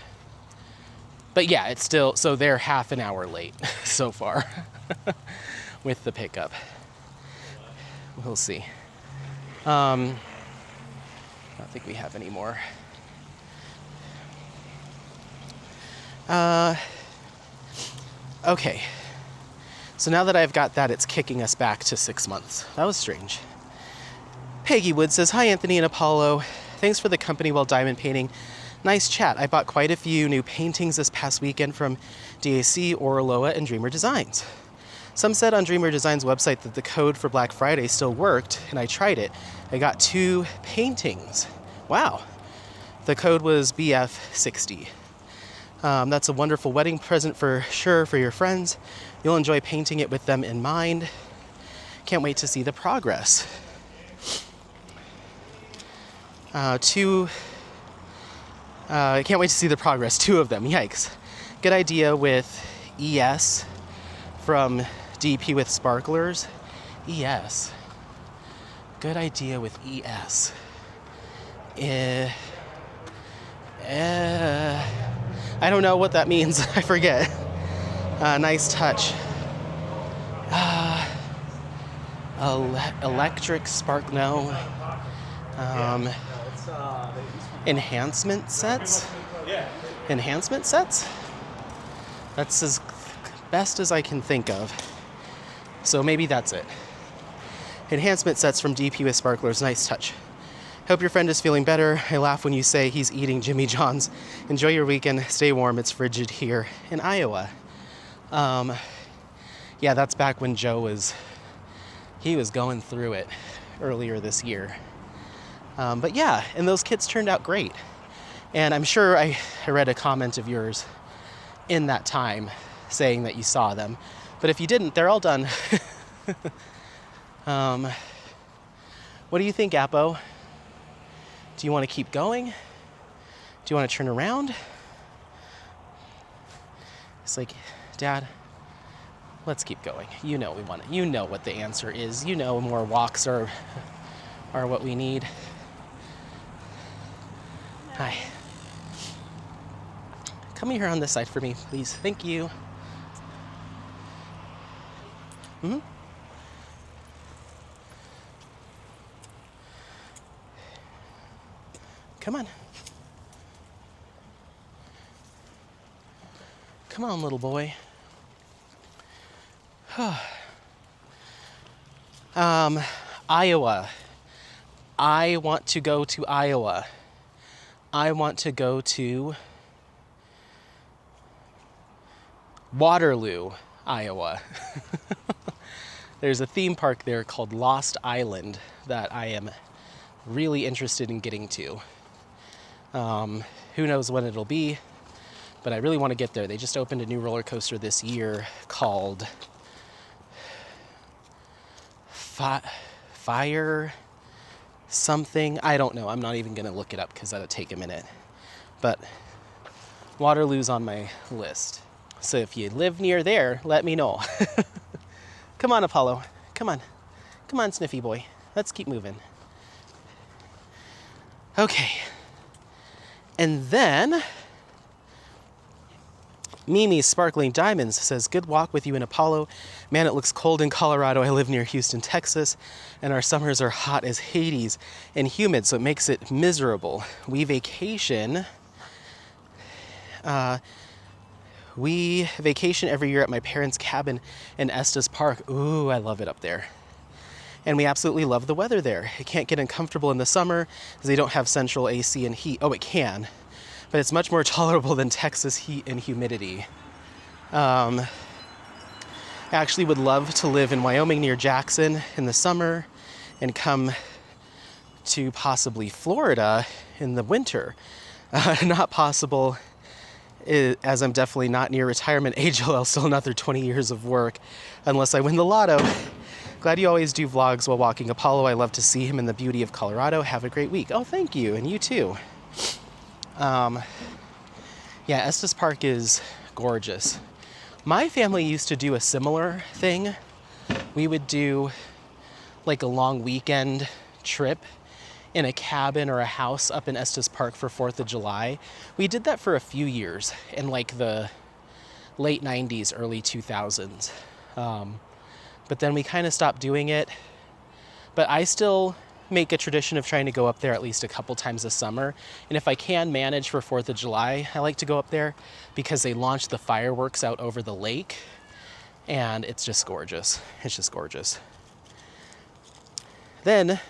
but yeah, it's still, so they're half an hour late so far with the pickup. We'll see. I don't think we have any more. Okay. So now that I've got that, it's kicking us back to 6 months. That was strange. Peggy Wood says, "Hi, Anthony and Apollo. Thanks for the company while diamond painting. Nice chat. I bought quite a few new paintings this past weekend from DAC, Oraloa, and Dreamer Designs. Some said on Dreamer Designs' website that the code for Black Friday still worked, and I tried it. I got 2 paintings. Wow. The code was BF60. That's a wonderful wedding present for sure for your friends. You'll enjoy painting it with them in mind. Can't wait to see the progress." Can't wait to see the progress. 2 of them. Yikes. Good idea with ES from DP with Sparklers. ES. Good idea with ES. I don't know what that means. I forget. Nice touch. Electric spark, no. Enhancement sets? Enhancement sets? That's as best as I can think of. So maybe that's it. Enhancement sets from DP with Sparklers. Nice touch. Hope your friend is feeling better. I laugh when you say he's eating Jimmy John's. Enjoy your weekend. Stay warm. It's frigid here in Iowa. Yeah, that's back when Joe was going through it earlier this year. But yeah, and those kits turned out great. And I'm sure I read a comment of yours in that time saying that you saw them. But if you didn't, they're all done. What do you think, Apo? Do you want to keep going? Do you want to turn around? It's like, Dad, let's keep going. You know we want it. You know what the answer is. You know more walks are what we need. Hi. Come here on this side for me, please. Thank you. Mm-hmm. Come on. Come on, little boy. Iowa. I want to go to Iowa. I want to go to Waterloo, Iowa. There's a theme park there called Lost Island that I am really interested in getting to. Who knows when it'll be, but I really want to get there. They just opened a new roller coaster this year called Fire something. I don't know. I'm not even going to look it up because that'll take a minute. But Waterloo's on my list. So if you live near there, let me know. Come on, Apollo. Come on. Come on, Sniffy boy. Let's keep moving. Okay. And then Mimi's Sparkling Diamonds says, "Good walk with you in Apollo. Man, it looks cold in Colorado. I live near Houston, Texas, and our summers are hot as Hades and humid, so it makes it miserable. We vacation every year at my parents' cabin in Estes Park. Ooh, I love it up there. And we absolutely love the weather there. It can't get uncomfortable in the summer because they don't have central AC and heat. Oh, it can, but it's much more tolerable than Texas heat and humidity. I actually would love to live in Wyoming near Jackson in the summer and come to possibly Florida in the winter. Not possible, as I'm definitely not near retirement age. I'll still another 20 years of work unless I win the lotto. Glad you always do vlogs while walking Apollo. I love to see him in the beauty of Colorado. Have a great week." Oh, thank you. And you too. Yeah, Estes Park is gorgeous. My family used to do a similar thing. We would do like a long weekend trip in a cabin or a house up in Estes Park for 4th of July. We did that for a few years in like the late 90s, early 2000s. But then we kind of stopped doing it. But I still make a tradition of trying to go up there at least a couple times a summer. And if I can manage for 4th of July, I like to go up there because they launch the fireworks out over the lake. And it's just gorgeous. It's just gorgeous. Then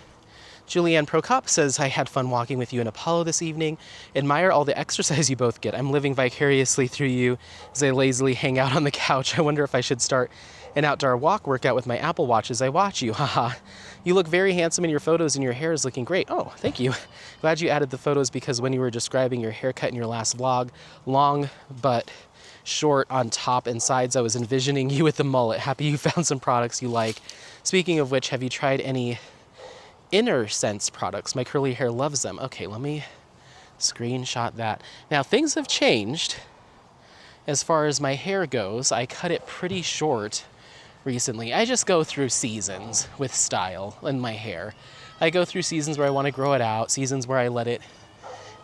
Julianne Prokop says, I had fun walking with you in Apollo this evening. Admire all the exercise you both get. I'm living vicariously through you as I lazily hang out on the couch. I wonder if I should start an outdoor walk workout with my Apple Watch as I watch you. Haha. You look very handsome in your photos and your hair is looking great. Oh, thank you. Glad you added the photos because when you were describing your haircut in your last vlog, long but short on top and sides, I was envisioning you with the mullet. Happy you found some products you like. Speaking of which, have you tried any Inner Sense products? My curly hair loves them. Okay, let me screenshot that. Now, things have changed as far as my hair goes. I cut it pretty short recently. I just go through seasons with style in my hair. I go through seasons where I want to grow it out, seasons where I let it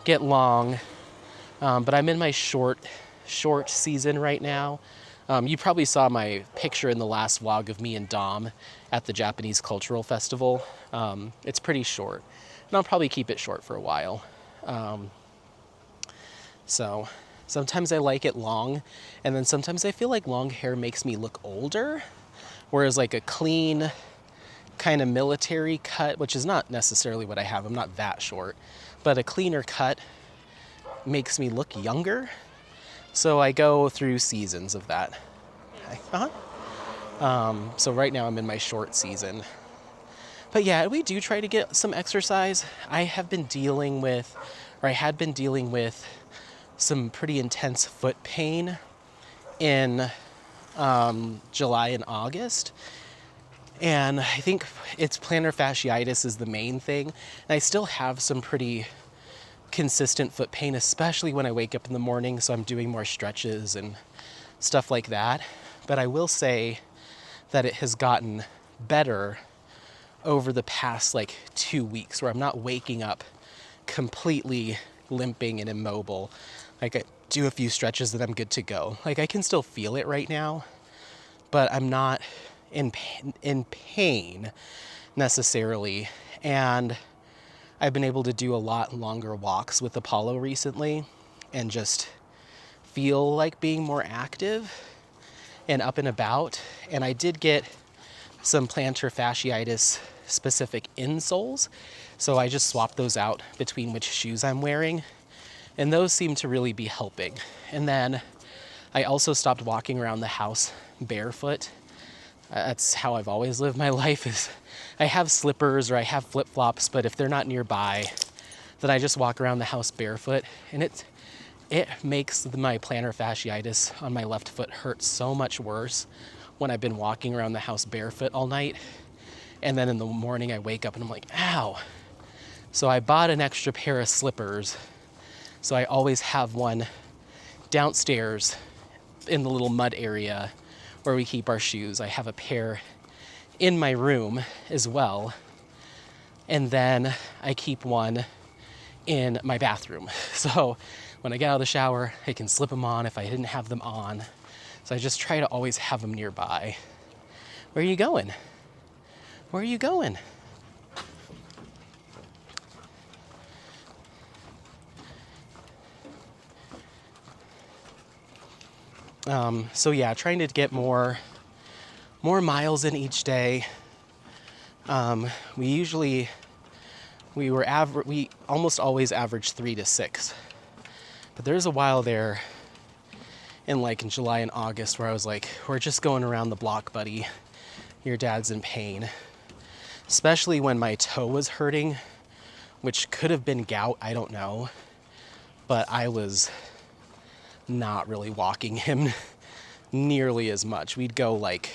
get long. But I'm in my short season right now. You probably saw my picture in the last vlog of me and Dom at the Japanese Cultural Festival. It's pretty short, and I'll probably keep it short for a while. So sometimes I like it long, and then sometimes I feel like long hair makes me look older, whereas like a clean kind of military cut, which is not necessarily what I have, I'm not that short, but a cleaner cut makes me look younger. So I go through seasons of that. So right now I'm in my short season. But yeah, we do try to get some exercise. I had been dealing with some pretty intense foot pain in July and August. And I think it's plantar fasciitis is the main thing. And I still have some pretty consistent foot pain, especially when I wake up in the morning, so I'm doing more stretches and stuff like that. But I will say that it has gotten better over the past like 2 weeks, where I'm not waking up completely limping and immobile. Like I do a few stretches and I'm good to go. Like I can still feel it right now, but I'm not in pain necessarily. And I've been able to do a lot longer walks with Apollo recently and just feel like being more active and up and about. And I did get some plantar fasciitis specific insoles, so I just swapped those out between which shoes I'm wearing, and those seem to really be helping. And then I also stopped walking around the house barefoot. That's how I've always lived my life, is I have slippers or I have flip-flops, but if they're not nearby, then I just walk around the house barefoot, and it makes my plantar fasciitis on my left foot hurt so much worse when I've been walking around the house barefoot all night. And then in the morning I wake up and I'm like, ow. So I bought an extra pair of slippers. So I always have one downstairs in the little mud area where we keep our shoes. I have a pair in my room as well. And then I keep one in my bathroom. So when I get out of the shower, I can slip them on if I didn't have them on. So I just try to always have them nearby. Where are you going? Where are you going? So yeah, trying to get more miles in each day. We almost always average 3 to 6. But there's a while there in July and August where I was like, we're just going around the block, buddy. Your dad's in pain. Especially when my toe was hurting, which could have been gout, I don't know. But I was not really walking him nearly as much. We'd go like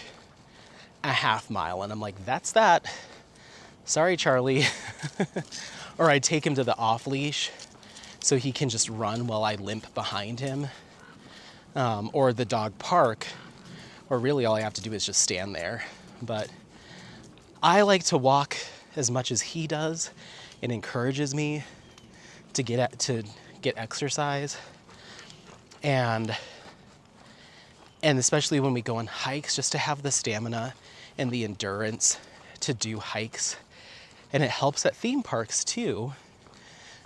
a half mile and I'm like, that's that. Sorry, Charlie. Or I'd take him to the off leash so he can just run while I limp behind him. Or the dog park, where really all I have to do is just stand there. But I like to walk as much as he does. It encourages me to get exercise, and especially when we go on hikes, just to have the stamina and the endurance to do hikes. And it helps at theme parks too,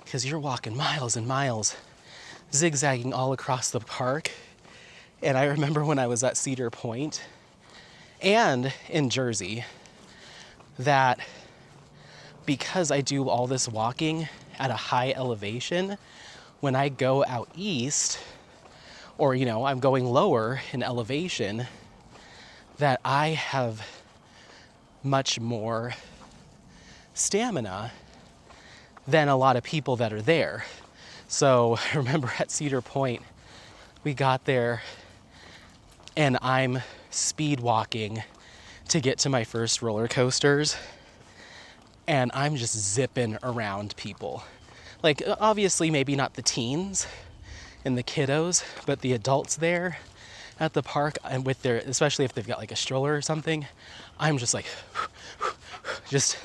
because you're walking miles and miles, zigzagging all across the park. And I remember when I was at Cedar Point and in Jersey, that because I do all this walking at a high elevation, when I go out east, or I'm going lower in elevation, that I have much more stamina than a lot of people that are there. So I remember at Cedar Point, we got there and I'm speed walking to get to my first roller coasters, and I'm just zipping around people. Like, obviously maybe not the teens and the kiddos, but the adults there at the park, and with their, especially if they've got like a stroller or something, I'm just like just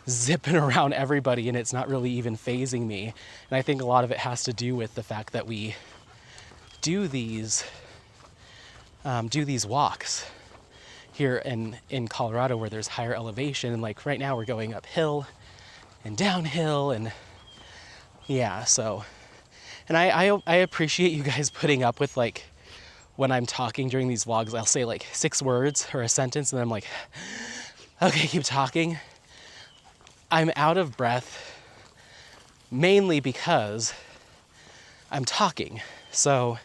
zipping around everybody, and it's not really even phasing me. And I think a lot of it has to do with the fact that we do these walks here in Colorado, where there's higher elevation, and like right now we're going uphill and downhill, and yeah, so. And I appreciate you guys putting up with, like, when I'm talking during these vlogs, I'll say like 6 words or a sentence, and then I'm like, okay, keep talking. I'm out of breath mainly because I'm talking. So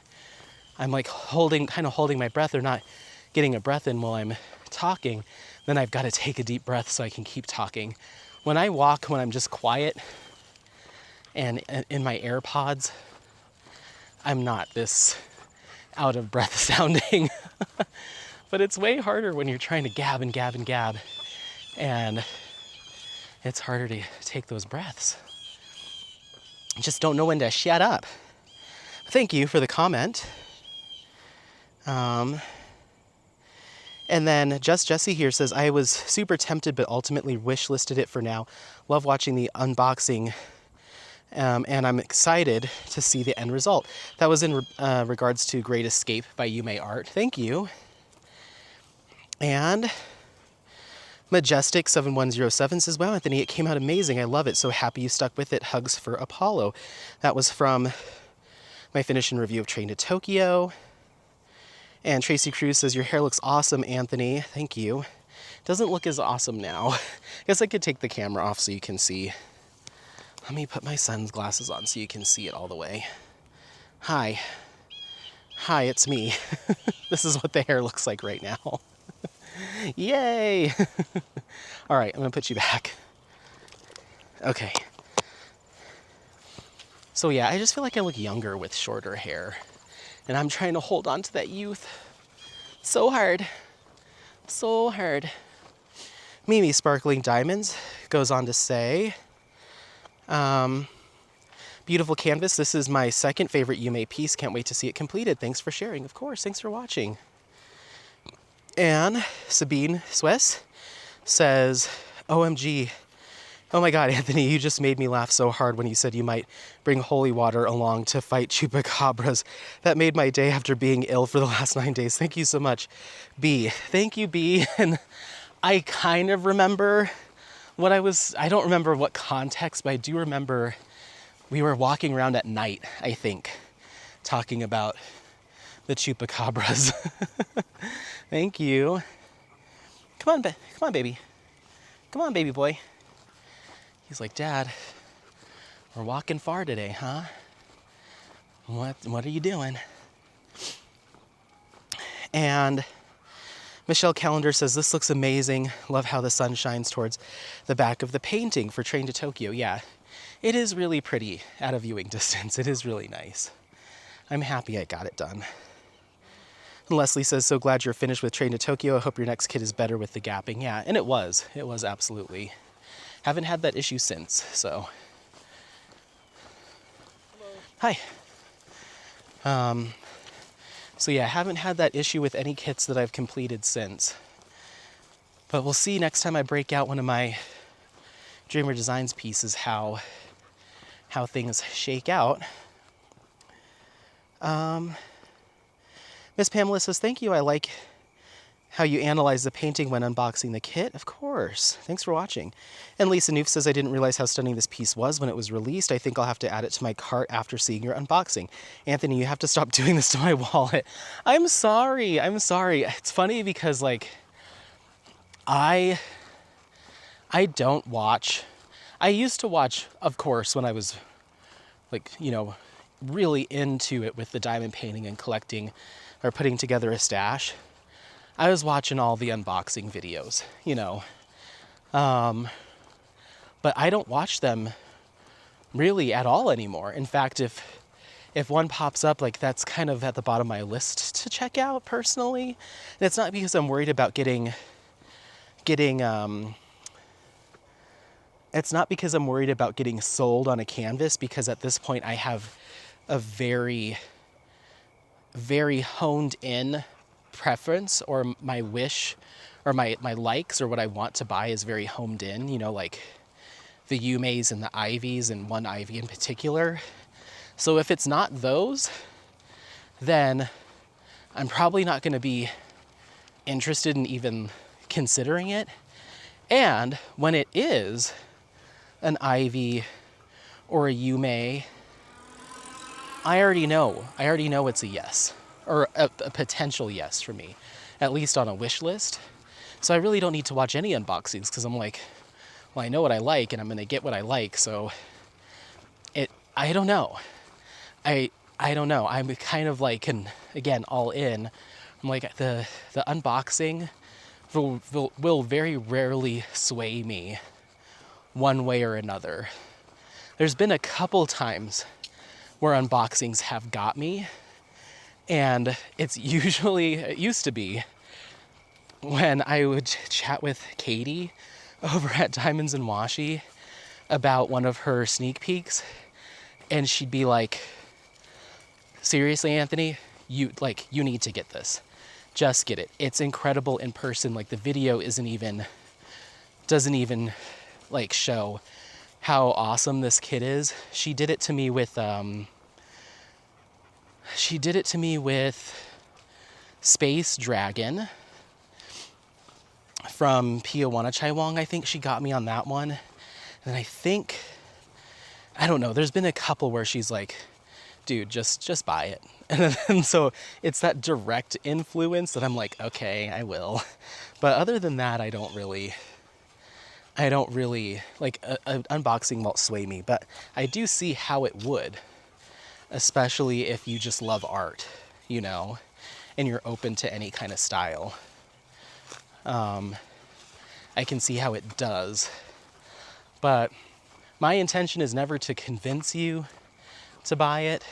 I'm like kind of holding my breath, or not getting a breath in while I'm talking. Then I've got to take a deep breath so I can keep talking. When I walk, when I'm just quiet and in my AirPods, I'm not this out of breath sounding. But it's way harder when you're trying to gab and gab and gab, and it's harder to take those breaths. I just don't know when to shut up. Thank you for the comment. And then Just Jesse here says, I was super tempted, but ultimately wish listed it for now. Love watching the unboxing, and I'm excited to see the end result. That was in regards to Great Escape by Yume Art. Thank you. And Majestic7107 says, wow, Anthony, it came out amazing. I love it. So happy you stuck with it. Hugs for Apollo. That was from my finish and review of Train to Tokyo. And Tracy Cruz says, your hair looks awesome, Anthony. Thank you. Doesn't look as awesome now. I guess I could take the camera off so you can see. Let me put my sunglasses on so you can see it all the way. Hi. Hi, it's me. This is what the hair looks like right now. Yay! All right, I'm gonna put you back. Okay. So yeah, I just feel like I look younger with shorter hair. And I'm trying to hold on to that youth. So hard. So hard. Mimi Sparkling Diamonds goes on to say, beautiful canvas. This is my second favorite Yume piece. Can't wait to see it completed. Thanks for sharing. Of course, thanks for watching. And Sabine Swiss says, OMG. Oh my God, Anthony, you just made me laugh so hard when you said you might bring holy water along to fight chupacabras. That made my day after being ill for the last 9 days. Thank you so much, B. Thank you, B. And I kind of remember I don't remember what context, but I do remember we were walking around at night, I think, talking about the chupacabras. Thank you. Come on, baby. Come on, baby boy. He's like, Dad, we're walking far today, huh? What are you doing? And Michelle Callender says, this looks amazing. Love how the sun shines towards the back of the painting for Train to Tokyo. Yeah, it is really pretty at a viewing distance. It is really nice. I'm happy I got it done. And Leslie says, so glad you're finished with Train to Tokyo. I hope your next kid is better with the gapping. Yeah, and it was. It was absolutely. Haven't had that issue since, so. Hello. Hi. So yeah, I haven't had that issue with any kits that I've completed since. But we'll see next time I break out one of my Dreamer Designs pieces how things shake out. Miss Pamela says, thank you. I like how you analyze the painting when unboxing the kit. Of course. Thanks for watching. And Lisa Noof says, I didn't realize how stunning this piece was when it was released. I think I'll have to add it to my cart after seeing your unboxing. Anthony, you have to stop doing this to my wallet. I'm sorry. It's funny because, like, I don't watch. I used to watch, of course, when I was, like, you know, really into it with the diamond painting and collecting or putting together a stash. I was watching all the unboxing videos, you know. But I don't watch them really at all anymore. In fact, if one pops up, like, that's kind of at the bottom of my list to check out personally. And it's not because I'm worried about getting it's not because I'm worried about getting sold on a canvas, because at this point I have a very, very honed in preference, or my wish, or my likes, or what I want to buy is very honed in, you know, like the Yumeis and the Ivies, and one Ivy in particular. So if it's not those, then I'm probably not going to be interested in even considering it. And when it is an Ivy or a Yume, I already know it's a yes, or a potential yes for me, at least on a wish list. So I really don't need to watch any unboxings, because I'm like, well, I know what I like and I'm going to get what I like. So I don't know. I don't know. I'm kind of like, and again, all in. I'm like, the unboxing will very rarely sway me one way or another. There's been a couple times where unboxings have got me, and it used to be when I would chat with Katie over at Diamonds and Washi about one of her sneak peeks, and she'd be like, seriously, Anthony, you need to get this. Just get it. It's incredible in person. Like, the video doesn't even like show how awesome this kit is. She did it to me with Space Dragon from Pia Wanachaiwong. I think she got me on that one. And I think, I don't know, there's been a couple where she's like, dude, just buy it. And so it's that direct influence that I'm like, okay, I will. But other than that, I don't really, like, an unboxing won't sway me. But I do see how it would, especially if you just love art, you know, and you're open to any kind of style. I can see how it does. But my intention is never to convince you to buy it,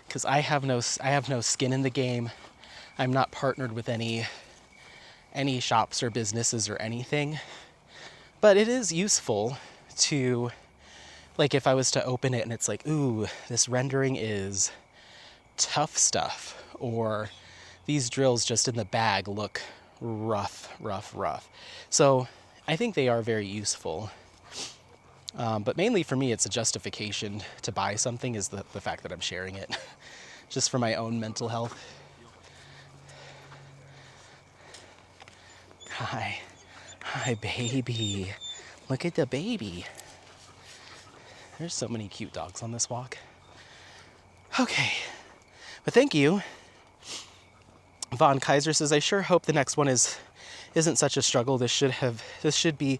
because I have no skin in the game. I'm not partnered with any shops or businesses or anything. But it is useful to, like, if I was to open it and it's like, ooh, this rendering is tough stuff, or these drills just in the bag look rough. So I think they are very useful. But mainly for me, it's a justification to buy something, is the fact that I'm sharing it, just for my own mental health. Hi, baby. Look at the baby. There's so many cute dogs on this walk. Okay, but thank you. Von Kaiser says, I sure hope the next one isn't such a struggle. This should be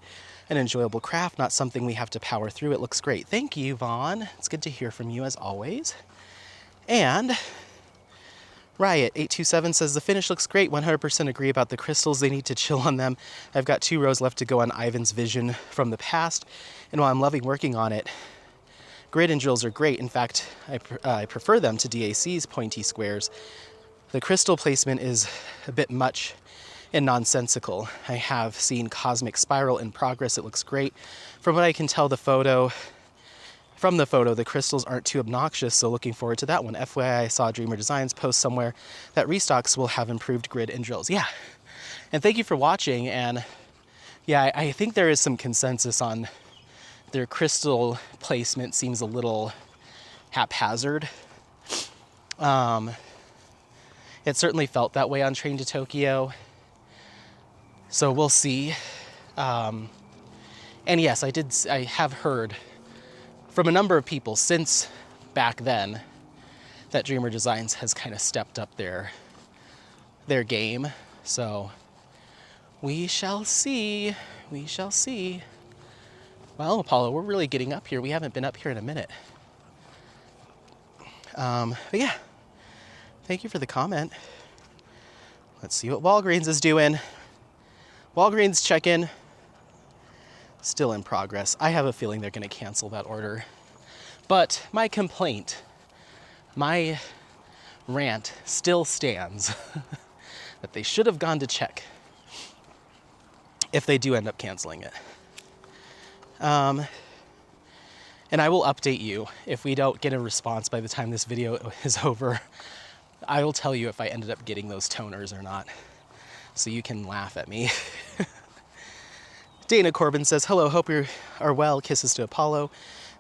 an enjoyable craft, not something we have to power through. It looks great. Thank you, Vaughn. It's good to hear from you, as always. And Riot827 says, the finish looks great. 100% agree about the crystals. They need to chill on them. I've got 2 rows left to go on Ivan's vision from the past. And while I'm loving working on it, grid and drills are great. In fact, I prefer them to DAC's pointy squares. The crystal placement is a bit much and nonsensical. I have seen Cosmic Spiral in progress. It looks great. From what I can tell, the photo from the photo, the crystals aren't too obnoxious, so looking forward to that one. FYI, I saw Dreamer Designs post somewhere that restocks will have improved grid and drills. Yeah, and thank you for watching. And yeah, I think there is some consensus on their crystal placement seems a little haphazard. It certainly felt that way on Train to Tokyo. So we'll see. And yes, I have heard from a number of people since back then that Dreamer Designs has kind of stepped up their game. So we shall see. We shall see. Well, Apollo, we're really getting up here. We haven't been up here in a minute. But yeah, thank you for the comment. Let's see what Walgreens is doing. Walgreens check-in. Still in progress. I have a feeling they're going to cancel that order. But my complaint, my rant still stands that they should have gone to check if they do end up canceling it. And I will update you if we don't get a response by the time this video is over. I will tell you if I ended up getting those toners or not, so you can laugh at me. Dana Corbin says, hello, hope you are well. Kisses to Apollo.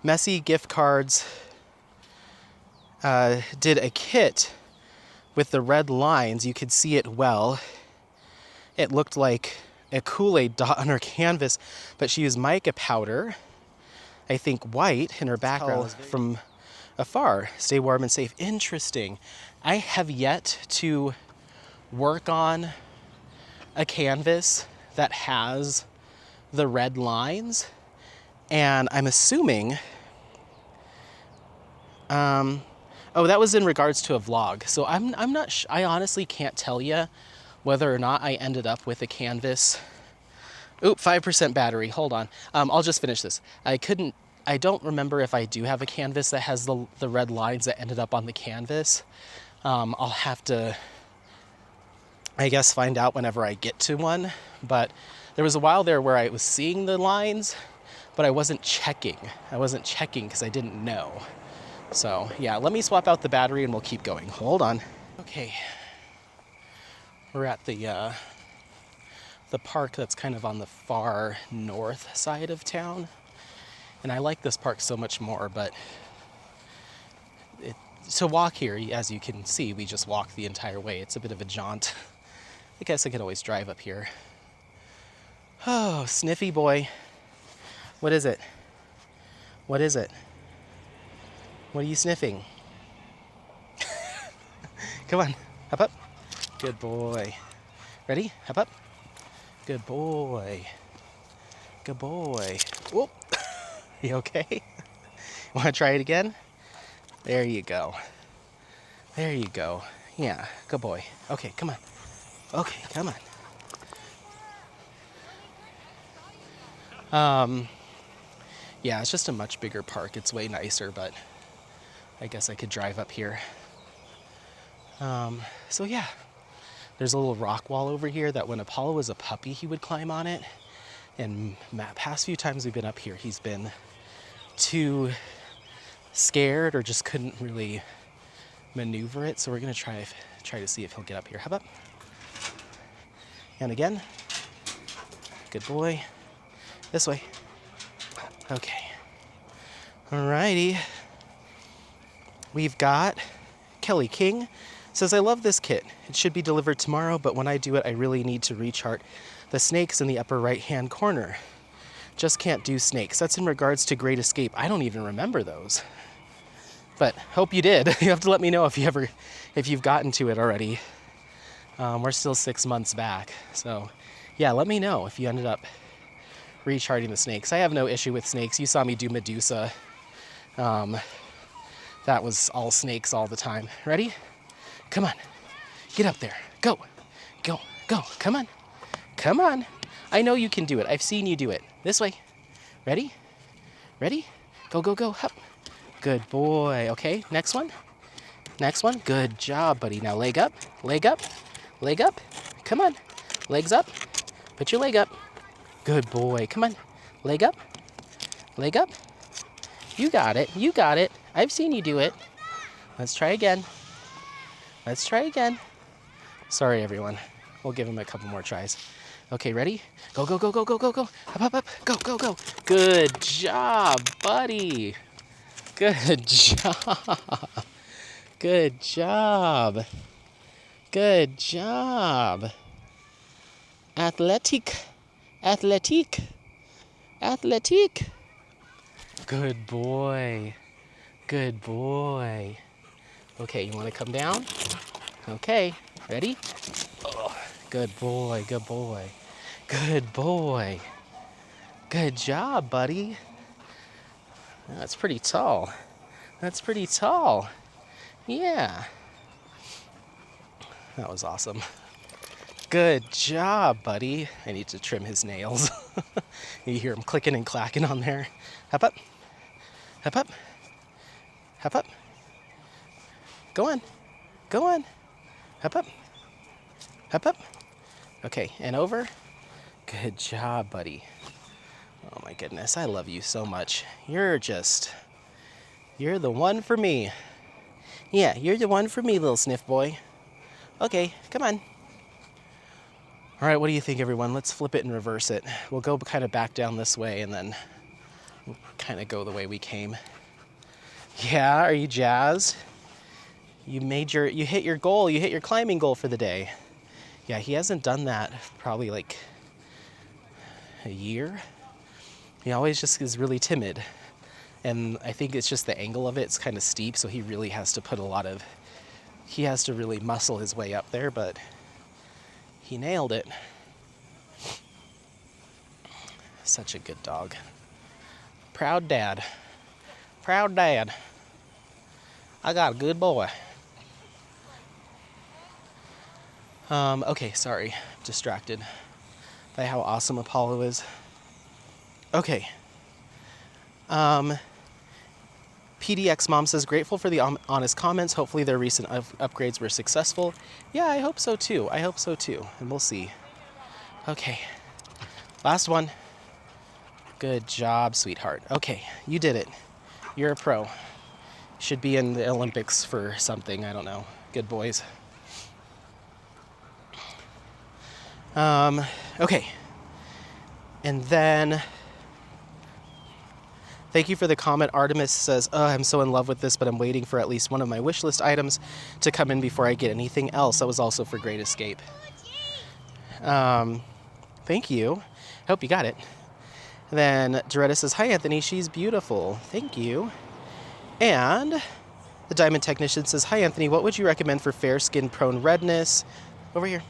Messy gift cards did a kit with the red lines. You could see it well. It looked like a Kool-Aid dot on her canvas, but she used mica powder, I think white, in her background from afar. Stay warm and safe. Interesting. I have yet to work on a canvas that has the red lines, and I'm assuming, oh, that was in regards to a vlog. So I'm not, I honestly can't tell you whether or not I ended up with a canvas. Oop, 5% battery, hold on. I'll just finish this. I don't remember if I do have a canvas that has the red lines that ended up on the canvas. I'll have to, I guess, find out whenever I get to one. But there was a while there where I was seeing the lines, but I wasn't checking. I wasn't checking because I didn't know. So yeah, let me swap out the battery and we'll keep going. Hold on. Okay. We're at the park that's kind of on the far north side of town. And I like this park so much more, but to walk here, as you can see, we just walk the entire way. It's a bit of a jaunt. I guess I could always drive up here. Oh, Sniffy boy. What is it? What is it? What are you sniffing? Come on, hop up. Good boy. Ready? Hop up. Good boy. Good boy. Whoop. You okay? Want to try it again? There you go. There you go. Yeah, good boy. Okay, come on. Okay, come on. Yeah, it's just a much bigger park. It's way nicer, but I guess I could drive up here. So yeah, there's a little rock wall over here that when Apollo was a puppy, he would climb on it. And past few times we've been up here, he's been too scared or just couldn't really maneuver it. So we're gonna try to see if he'll get up here. How about? And again. Good boy. This way. Okay. Alrighty. We've got Kelly King. Says, I love this kit. It should be delivered tomorrow, but when I do it, I really need to rechart the snakes in the upper right-hand corner. Just can't do snakes. That's in regards to Great Escape. I don't even remember those. But hope you did. You have to let me know if you've gotten to it already. We're still 6 months back. So yeah, let me know if you ended up recharting the snakes. I have no issue with snakes. You saw me do Medusa. That was all snakes all the time. Ready? Come on. Get up there. Go. Go. Go. Come on. Come on. I know you can do it. I've seen you do it. This way. Ready? Ready? Go, go, go. Hup. Good boy. Okay, next one. Next one. Good job, buddy. Now leg up. Leg up. Leg up. Come on. Legs up. Put your leg up. Good boy. Come on. Leg up. Leg up. You got it. You got it. I've seen you do it. Let's try again. Let's try again. Sorry, everyone. We'll give him a couple more tries. Okay, ready? Go, go, go, go, go, go, go. Up, up, up. Go, go, go. Good job, buddy. Good job. Good job. Good job. Athletic. Athletic. Athletic. Good boy. Good boy. Okay, you want to come down? Okay, ready? Oh, good boy, good boy. Good boy. Good job, buddy. That's pretty tall. That's pretty tall. Yeah. That was awesome. Good job, buddy. I need to trim his nails. You hear him clicking and clacking on there. Hop up. Hop up. Hop up. Go on. Go on. Hop up. Hop up. Okay, and over. Good job, buddy. Oh my goodness, I love you so much. You're the one for me. Yeah, you're the one for me, little sniff boy. Okay, come on. All right, what do you think, everyone? Let's flip it and reverse it. We'll go kind of back down this way and then we'll kind of go the way we came. Yeah, are you jazzed? You hit your goal. You hit your climbing goal for the day. Yeah, he hasn't done that probably like a year. He always just is really timid. And I think it's just the angle of it. It's kind of steep, so he really has to he has to really muscle his way up there, but he nailed it. Such a good dog. Proud dad. Proud dad. I got a good boy. Okay, sorry. Distracted by how awesome Apollo is. Okay. PDX Mom says, grateful for the honest comments. Hopefully their recent upgrades were successful. Yeah, I hope so too. I hope so too. And we'll see. Okay. Last one. Good job, sweetheart. Okay, you did it. You're a pro. Should be in the Olympics for something. I don't know. Good boys. Okay. And then, thank you for the comment. Artemis says, oh, I'm so in love with this, but I'm waiting for at least one of my wish list items to come in before I get anything else. That was also for Great Escape. Thank you. Hope you got it. Then Doretta says, hi, Anthony. She's beautiful. Thank you. And the Diamond Technician says, hi, Anthony. What would you recommend for fair skin prone redness? Over here.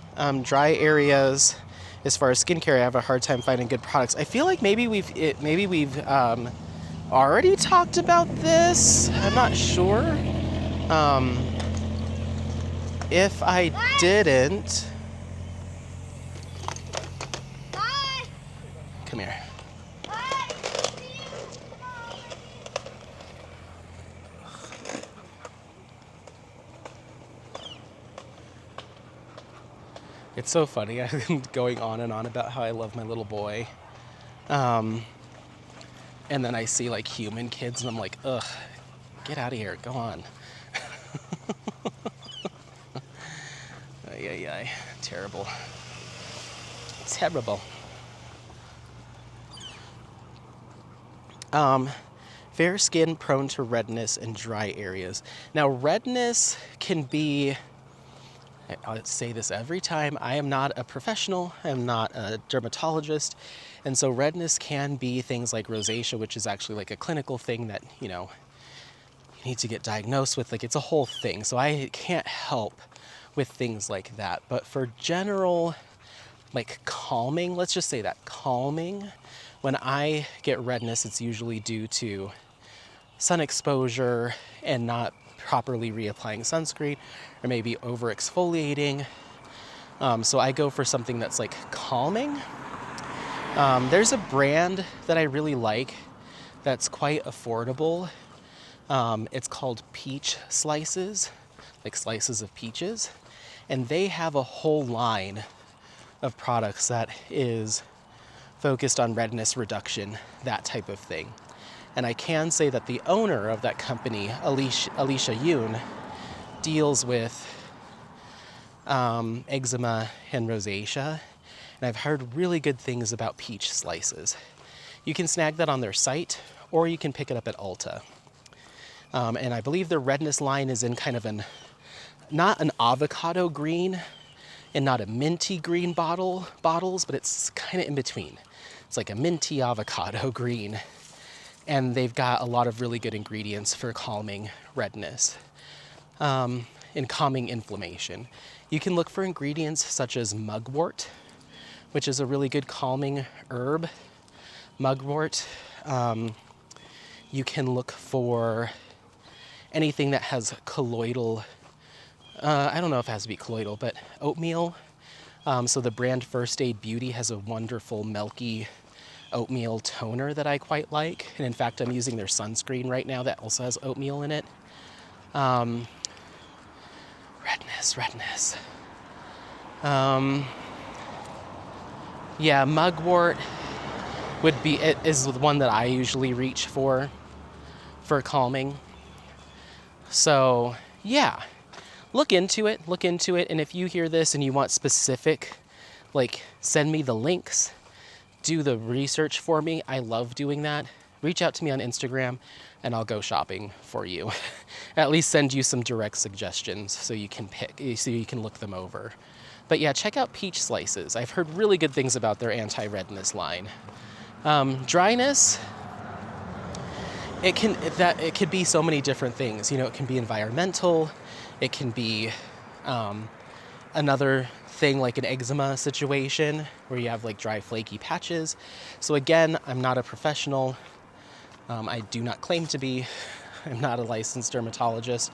Dry areas. As far as skincare, I have a hard time finding good products. I feel like maybe we've already talked about this. I'm not sure. If I didn't, come here. It's so funny. I'm going on and on about how I love my little boy. And then I see like human kids and I'm like, ugh, get out of here. Go on. Ay, ay, ay. Terrible. Terrible. Fair skin prone to redness and dry areas. Now, redness can be, I'll say this every time, I am not a professional, I'm not a dermatologist, and so redness can be things like rosacea, which is actually like a clinical thing that, you need to get diagnosed with. Like, it's a whole thing, so I can't help with things like that. But for general, like, calming, let's just say that, calming, when I get redness, it's usually due to sun exposure and not properly reapplying sunscreen, or maybe over exfoliating. So I go for something that's like calming. There's a brand that I really like that's quite affordable. It's called Peach Slices, like slices of peaches. And they have a whole line of products that is focused on redness reduction, that type of thing. And I can say that the owner of that company, Alicia Yoon, deals with eczema and rosacea. And I've heard really good things about peach slices. You can snag that on their site, or you can pick it up at Ulta. And I believe their redness line is in kind of not an avocado green and not a minty green bottles, but it's kind of in between. It's like a minty avocado green. And they've got a lot of really good ingredients for calming redness and calming inflammation. You can look for ingredients such as mugwort, which is a really good calming herb. Mugwort. You can look for anything that has colloidal, I don't know if it has to be colloidal, but oatmeal. So the brand First Aid Beauty has a wonderful milky oatmeal toner that I quite like. And in fact, I'm using their sunscreen right now that also has oatmeal in it. Redness. Yeah, mugwort is the one that I usually reach for calming. So yeah, look into it. And if you hear this and you want specific, like, send me the links, do the research for me. I love doing that. Reach out to me on Instagram and I'll go shopping for you. At least send you some direct suggestions so you can look them over. But yeah, check out Peach Slices. I've heard really good things about their anti-redness line. Dryness, it could be so many different things. It can be environmental. It can be another thing like an eczema situation where you have like dry, flaky patches. So again, I'm not a professional. I do not claim to be. I'm not a licensed dermatologist.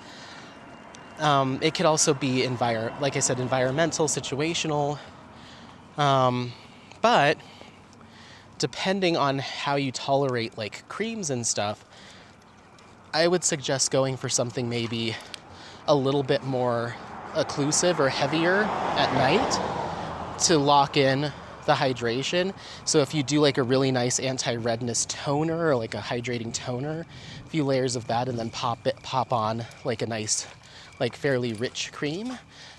It could also be, like I said, environmental, situational. But depending on how you tolerate like creams and stuff, I would suggest going for something maybe a little bit more occlusive or heavier at night to lock in the hydration. So if you do like a really nice anti-redness toner or like a hydrating toner, a few layers of that, and then pop on like a nice, like fairly rich cream,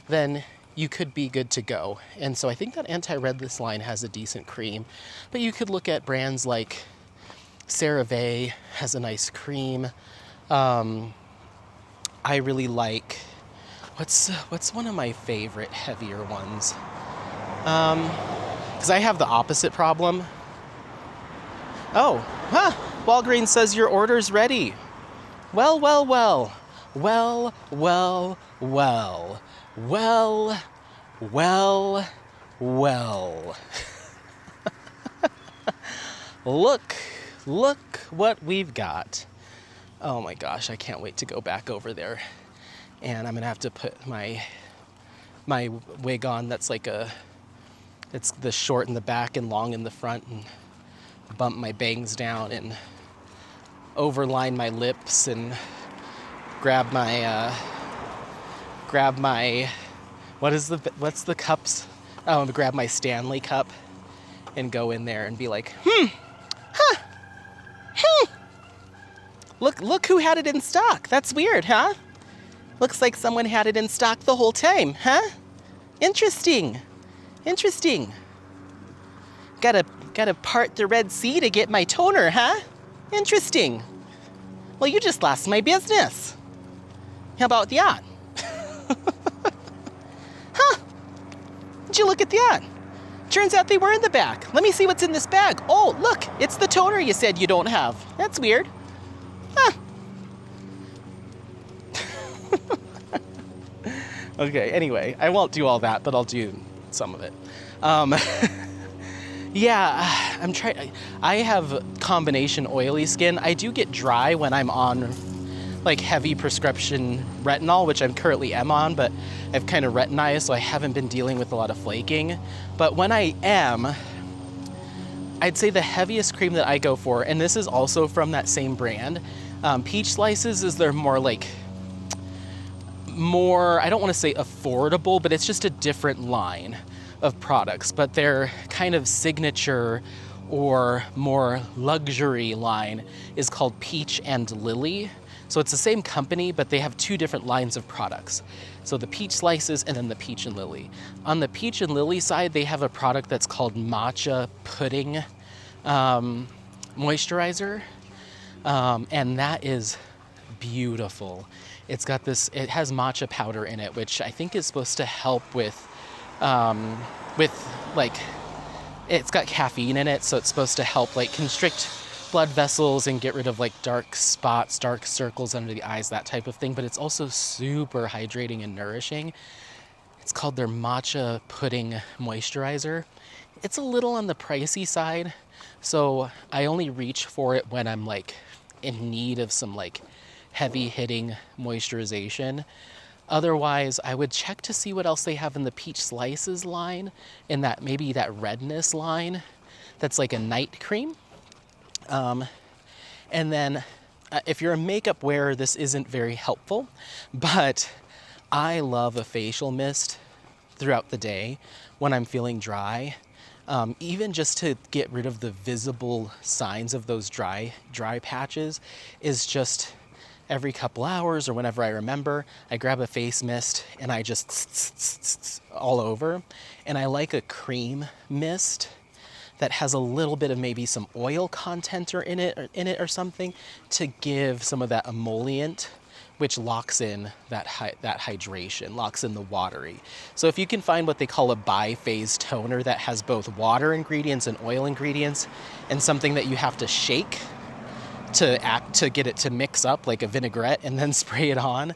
then you could be good to go. And so I think that anti-redness line has a decent cream, but you could look at brands like CeraVe has a nice cream. I really like, what's one of my favorite heavier ones? Because I have the opposite problem. Walgreens says your order's ready. Well. Look what we've got. Oh my gosh, I can't wait to go back over there. And I'm gonna have to put my wig on that's like it's the short in the back and long in the front, and bump my bangs down and overline my lips and grab my what's the cups? Oh, grab my Stanley cup and go in there and be like, Look who had it in stock. That's weird, huh? Looks like someone had it in stock the whole time, huh? Interesting. Gotta part the Red Sea to get my toner, huh? Interesting. Well, you just lost my business. How about that? Huh? Did you look at that? Turns out they were in the back. Let me see what's in this bag. Oh, look, it's the toner you said you don't have. That's weird. Huh. Okay, anyway, I won't do all that, but I'll do some of it. Yeah, I have combination oily skin. I do get dry when I'm on like heavy prescription retinol, which I'm currently on, but I've kind of retinized, so I haven't been dealing with a lot of flaking. But when I am, I'd say the heaviest cream that I go for, and this is also from that same brand, Peach Slices, is their more, I don't want to say affordable, but it's just a different line of products. But their kind of signature or more luxury line is called Peach and Lily. So it's the same company, but they have two different lines of products. So the peach slices and then the peach and lily. On the peach and lily side, they have a product that's called matcha pudding moisturizer. And that is beautiful. It's got this, it has matcha powder in it, which I think is supposed to help with like, it's got caffeine in it, so it's supposed to help like constrict blood vessels and get rid of like dark spots, dark circles under the eyes, that type of thing. But it's also super hydrating and nourishing. It's called their matcha pudding moisturizer. It's a little on the pricey side, so I only reach for it when I'm like in need of some like heavy hitting moisturization. Otherwise, I would check to see what else they have in the peach slices line, in that maybe that redness line that's like a night cream. And then if you're a makeup wearer, this isn't very helpful, but I love a facial mist throughout the day when I'm feeling dry. Even just to get rid of the visible signs of those dry patches is just every couple hours or whenever I remember, I grab a face mist and I just all over. And I like a cream mist that has a little bit of maybe some oil content in it or something to give some of that emollient, which locks in that hydration, locks in the watery. So if you can find what they call a biphase toner that has both water ingredients and oil ingredients, and something that you have to shake to get it to mix up like a vinaigrette and then spray it on,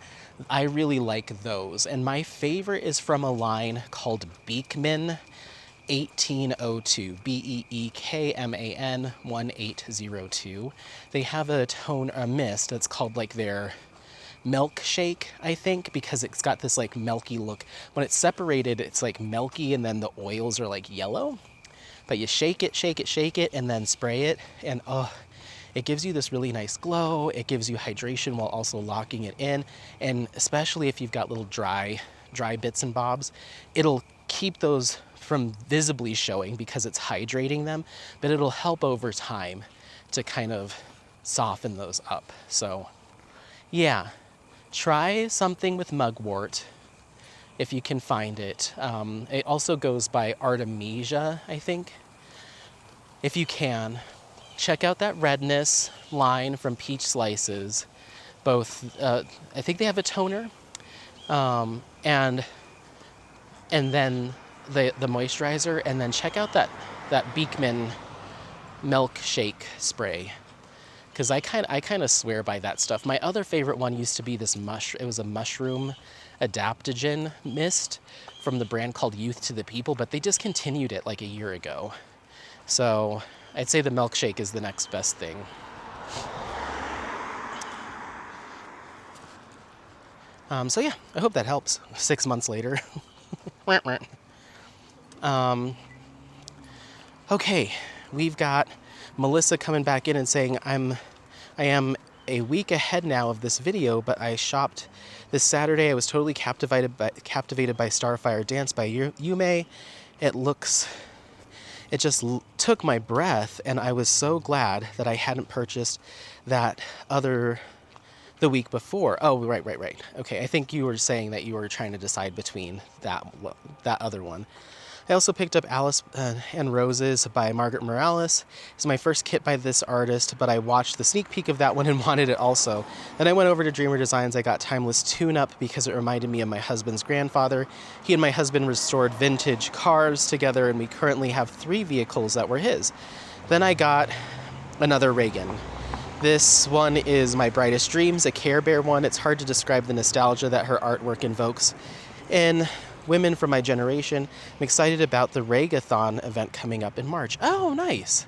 I really like those. And my favorite is from a line called Beekman 1802, Beekman 1802. They have a mist that's called like their milkshake, I think, because it's got this like milky look. When it's separated, it's like milky and then the oils are like yellow. But you shake it, and then spray it, and it gives you this really nice glow. It gives you hydration while also locking it in. And especially if you've got little dry bits and bobs, it'll keep those from visibly showing because it's hydrating them, but it'll help over time to kind of soften those up. So yeah, try something with mugwort if you can find it. It also goes by Artemisia, I think. If you can, check out that redness line from Peach Slices. Both, I think they have a toner, and then the moisturizer, and then check out that Beekman milkshake spray, because I kind of swear by that stuff. My other favorite one used to be this it was a mushroom adaptogen mist from the brand called Youth to the People, but they discontinued it like a year ago. So I'd say the milkshake is the next best thing. So yeah, I hope that helps 6 months later. Okay, we've got Melissa coming back in and saying, I am a week ahead now of this video, but I shopped this Saturday. I was totally captivated by Starfire Dance by Yume. It just took my breath, and I was so glad that I hadn't purchased that the week before. Oh, right. Okay, I think you were saying that you were trying to decide between that other one. I also picked up Alice and Roses by Margaret Morales. It's my first kit by this artist, but I watched the sneak peek of that one and wanted it also. Then I went over to Dreamer Designs. I got Timeless Tune-Up because it reminded me of my husband's grandfather. He and my husband restored vintage cars together, and we currently have 3 vehicles that were his. Then I got another Reagan. This one is My Brightest Dreams, a Care Bear one. It's hard to describe the nostalgia that her artwork invokes in women from my generation. I'm excited about the Reagathon event coming up in March. Oh, nice.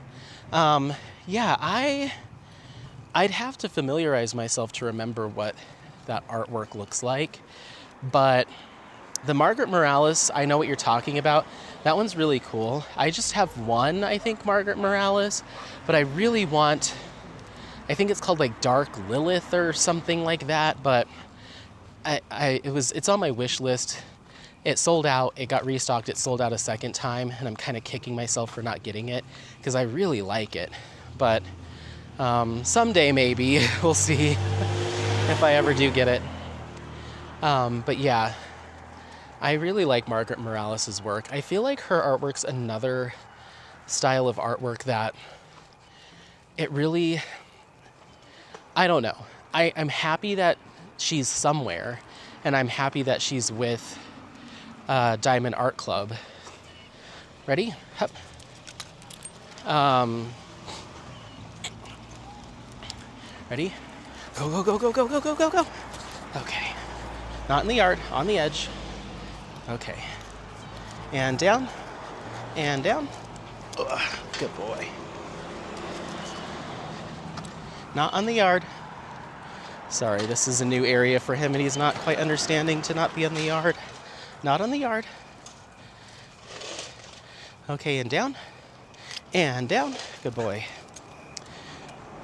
Yeah, I'd have to familiarize myself to remember what that artwork looks like. But the Margaret Morales, I know what you're talking about. That one's really cool. I just have one, I think, Margaret Morales, but I really want, I think it's called like Dark Lilith or something like that, but it's on my wish list It sold out, it got restocked, it sold out a second time, and I'm kind of kicking myself for not getting it because I really like it. But someday maybe, we'll see if I ever do get it. But yeah, I really like Margaret Morales' work. I feel like her artwork's another style of artwork that it really, I don't know. I'm happy that she's somewhere, and I'm happy that she's with Diamond Art Club. Ready? Hup. Ready? Go, go, go, go, go, go, go, go, go. Okay. Not in the yard, on the edge. Okay. And down. And down. Ugh, good boy. Not on the yard. Sorry, this is a new area for him and he's not quite understanding to not be on the yard. Not on the yard. Okay, and down. And down. Good boy.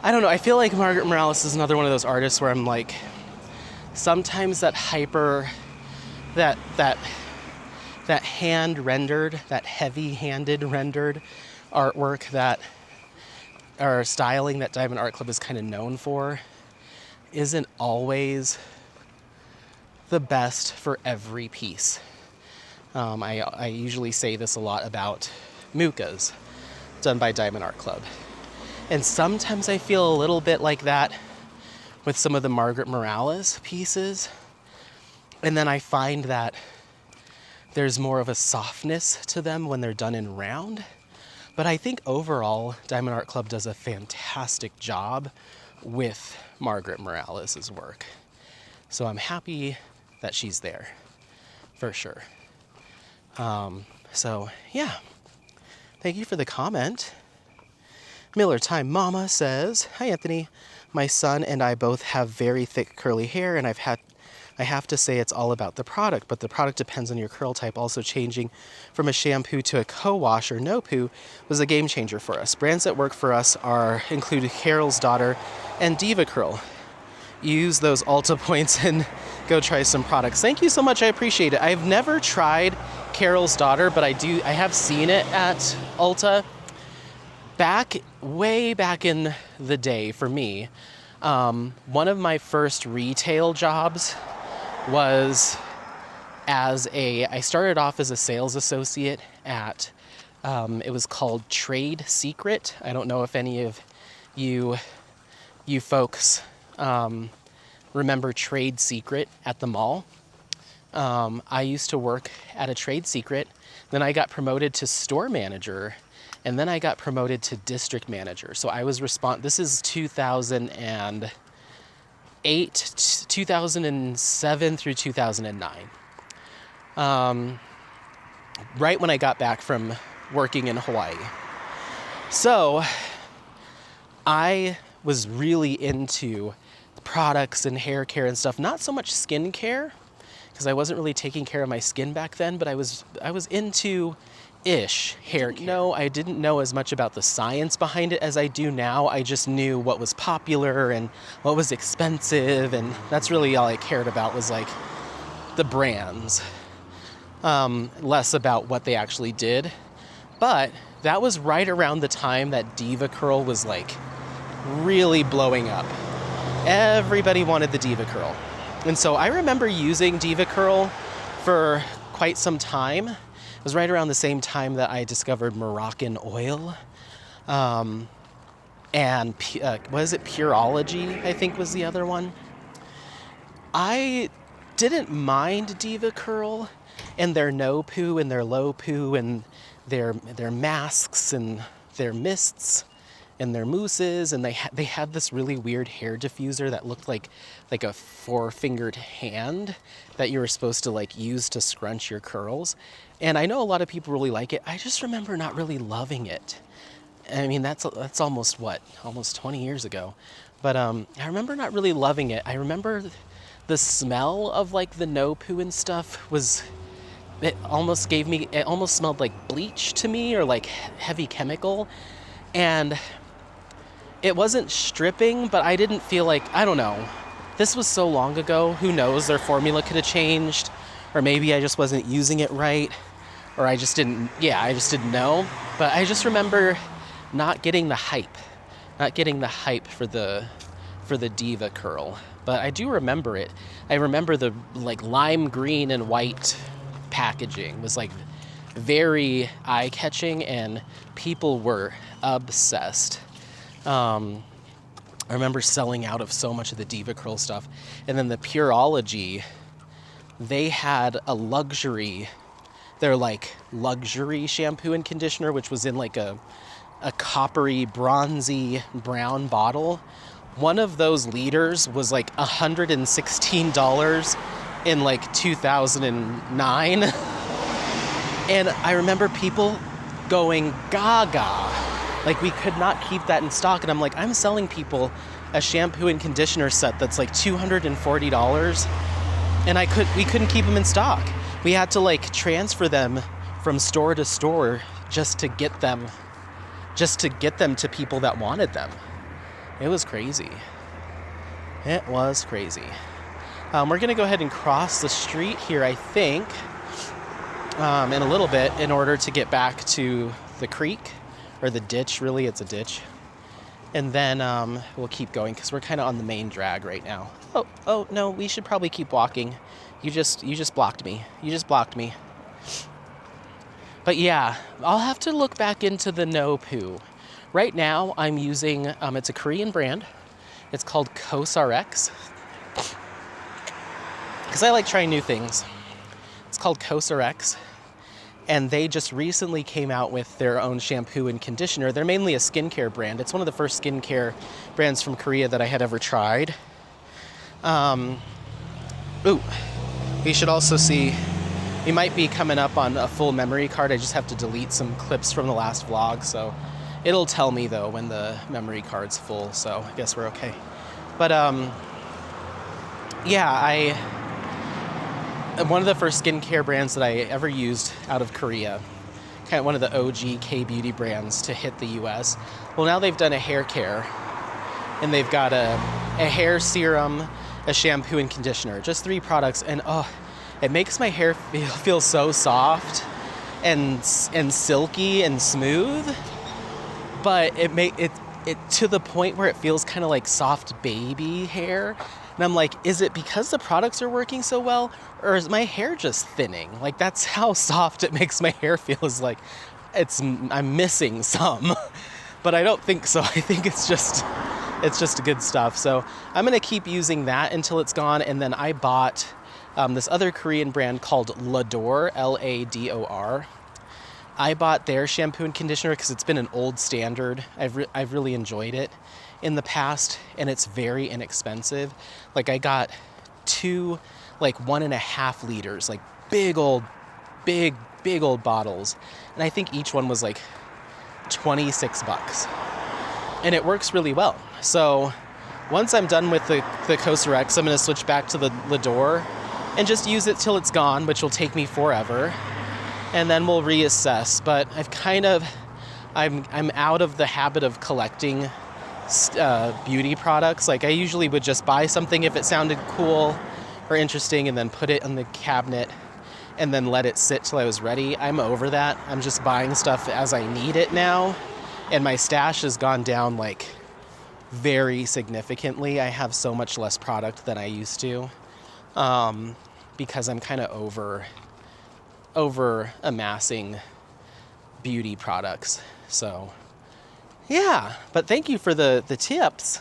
I don't know, I feel like Margaret Morales is another one of those artists where I'm like, sometimes that hyper, that hand rendered, that heavy handed rendered artwork that, or styling that Diamond Art Club is kind of known for, isn't always the best for every piece. I usually say this a lot about Mukas done by Diamond Art Club. And sometimes I feel a little bit like that with some of the Margaret Morales pieces. And then I find that there's more of a softness to them when they're done in round. But I think overall, Diamond Art Club does a fantastic job with Margaret Morales' work. So I'm happy that she's there, for sure. So yeah, thank you for the comment. Miller Time Mama says, "Hi Anthony, my son and I both have very thick curly hair and I have to say it's all about the product, but the product depends on your curl type. Also changing from a shampoo to a co-wash or no poo was a game changer for us. Brands that work for us include Carol's Daughter and Diva Curl. Use those Ulta points and go try some products." Thank you so much, I appreciate it. I've never tried Carol's Daughter, but I have seen it at Ulta. Way back in the day for me, one of my first retail jobs was I started off as a sales associate at, it was called Trade Secret. I don't know if any of you folks remember Trade Secret at the mall. I used to work at a Trade Secret, then I got promoted to store manager, and then I got promoted to district manager. So I was this is 2008, 2007 through 2009. Right when I got back from working in Hawaii. So I was really into products and hair care and stuff, not so much skin care, because I wasn't really taking care of my skin back then, but I was into hair care. No, I didn't know as much about the science behind it as I do now. I just knew what was popular and what was expensive, and that's really all I cared about was like the brands, less about what they actually did. But that was right around the time that Diva Curl was like really blowing up. Everybody wanted the Diva Curl. And so I remember using Diva Curl for quite some time. It was right around the same time that I discovered Moroccan oil. And what is it? Pureology, I think was the other one. I didn't mind Diva Curl and their no poo and their low poo and their masks and their mists and their mousses, and they had this really weird hair diffuser that looked like a four-fingered hand that you were supposed to like use to scrunch your curls. And I know a lot of people really like it. I just remember not really loving it. I mean, that's almost 20 years ago. But I remember not really loving it. I remember the smell of like the no poo and stuff it almost smelled like bleach to me, or like heavy chemical. And it wasn't stripping, but I didn't feel like, I don't know. This was so long ago, who knows, their formula could have changed, or maybe I just wasn't using it right, or I just didn't know. But I just remember not getting the hype for the Diva curl. But I do remember it. I remember the like lime green and white packaging was like very eye-catching, and people were obsessed. I remember selling out of so much of the Diva curl stuff. And then the Pureology, they had a luxury shampoo and conditioner, which was in like a coppery, bronzy brown bottle. One of those liters was like $116 in like 2009. And I remember people going gaga. Like, we could not keep that in stock. And I'm like, I'm selling people a shampoo and conditioner set that's like $240. And we couldn't keep them in stock. We had to like transfer them from store to store just to get them to people that wanted them. It was crazy. It was crazy. We're gonna go ahead and cross the street here, I think, in a little bit, in order to get back to the creek, or the ditch. Really, it's a ditch. And then we'll keep going because we're kind of on the main drag right now. Oh no, we should probably keep walking. You just blocked me. You just blocked me. But yeah, I'll have to look back into the No Poo. Right now, I'm using, it's a Korean brand. It's called COSRX. Because I like trying new things. It's called COSRX. And they just recently came out with their own shampoo and conditioner. They're mainly a skincare brand. It's one of the first skincare brands from Korea that I had ever tried. We should also see, we might be coming up on a full memory card. I just have to delete some clips from the last vlog, so it'll tell me though when the memory card's full, so I guess we're okay. But yeah, one of the first skincare brands that I ever used out of Korea, kind of one of the OG K-beauty brands to hit the US. Well, now they've done a hair care, and they've got a hair serum, a shampoo and conditioner, just 3 products, and it makes my hair feel so soft and silky and smooth, but it to the point where it feels kind of like soft baby hair. And I'm like, is it because the products are working so well, or is my hair just thinning? Like, that's how soft it makes my hair feel, is like I'm missing some. But I don't think so. I think it's just good stuff. So I'm gonna keep using that until it's gone. And then I bought this other Korean brand called Lador, Lador. I bought their shampoo and conditioner because it's been an old standard. I've really enjoyed it in the past, and it's very inexpensive. Like, I got 2 like 1.5 liters, like big old bottles, and I think each one was like $26, and it works really well. So once I'm done with the COSRX, I'm going to switch back to the Lador and just use it till it's gone, which will take me forever, and then we'll reassess. But I'm out of the habit of collecting beauty products. Like, I usually would just buy something if it sounded cool or interesting, and then put it in the cabinet and then let it sit till I was ready. I'm over that. I'm just buying stuff as I need it now, and my stash has gone down like very significantly. I have so much less product than I used to, because I'm kind of over amassing beauty products. So yeah, but thank you for the tips.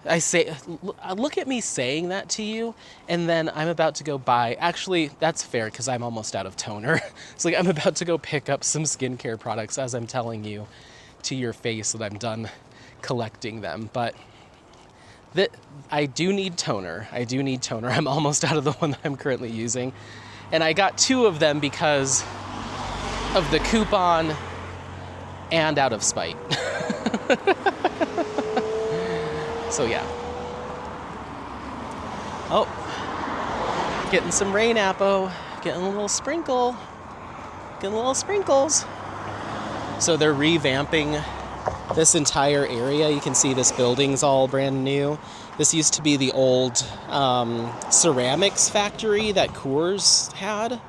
Look at me saying that to you, and then I'm about to go buy, actually, that's fair because I'm almost out of toner. It's like I'm about to go pick up some skincare products as I'm telling you to your face that I'm done collecting them. But I do need toner. I'm almost out of the one that I'm currently using. And I got 2 of them because of the coupon and out of spite. So yeah. Oh, getting some rain, Appo. Getting a little sprinkle. Getting little sprinkles. So they're revamping This entire area, you can see this building's all brand new. This used to be the old ceramics factory that Coors had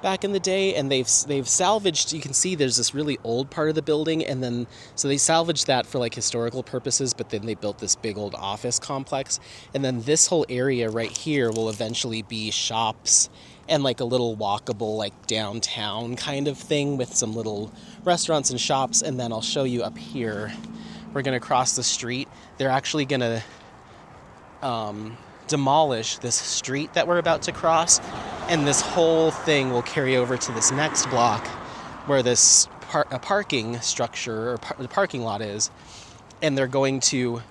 back in the day, and they've salvaged, you can see there's this really old part of the building, and then so they salvaged that for like historical purposes, but then they built this big old office complex, and then this whole area right here will eventually be shops and like a little walkable like downtown kind of thing with some little restaurants and shops. And then I'll show you up here, we're gonna cross the street. They're actually gonna demolish this street that we're about to cross, and this whole thing will carry over to this next block where this parking structure or the parking lot is, and they're going to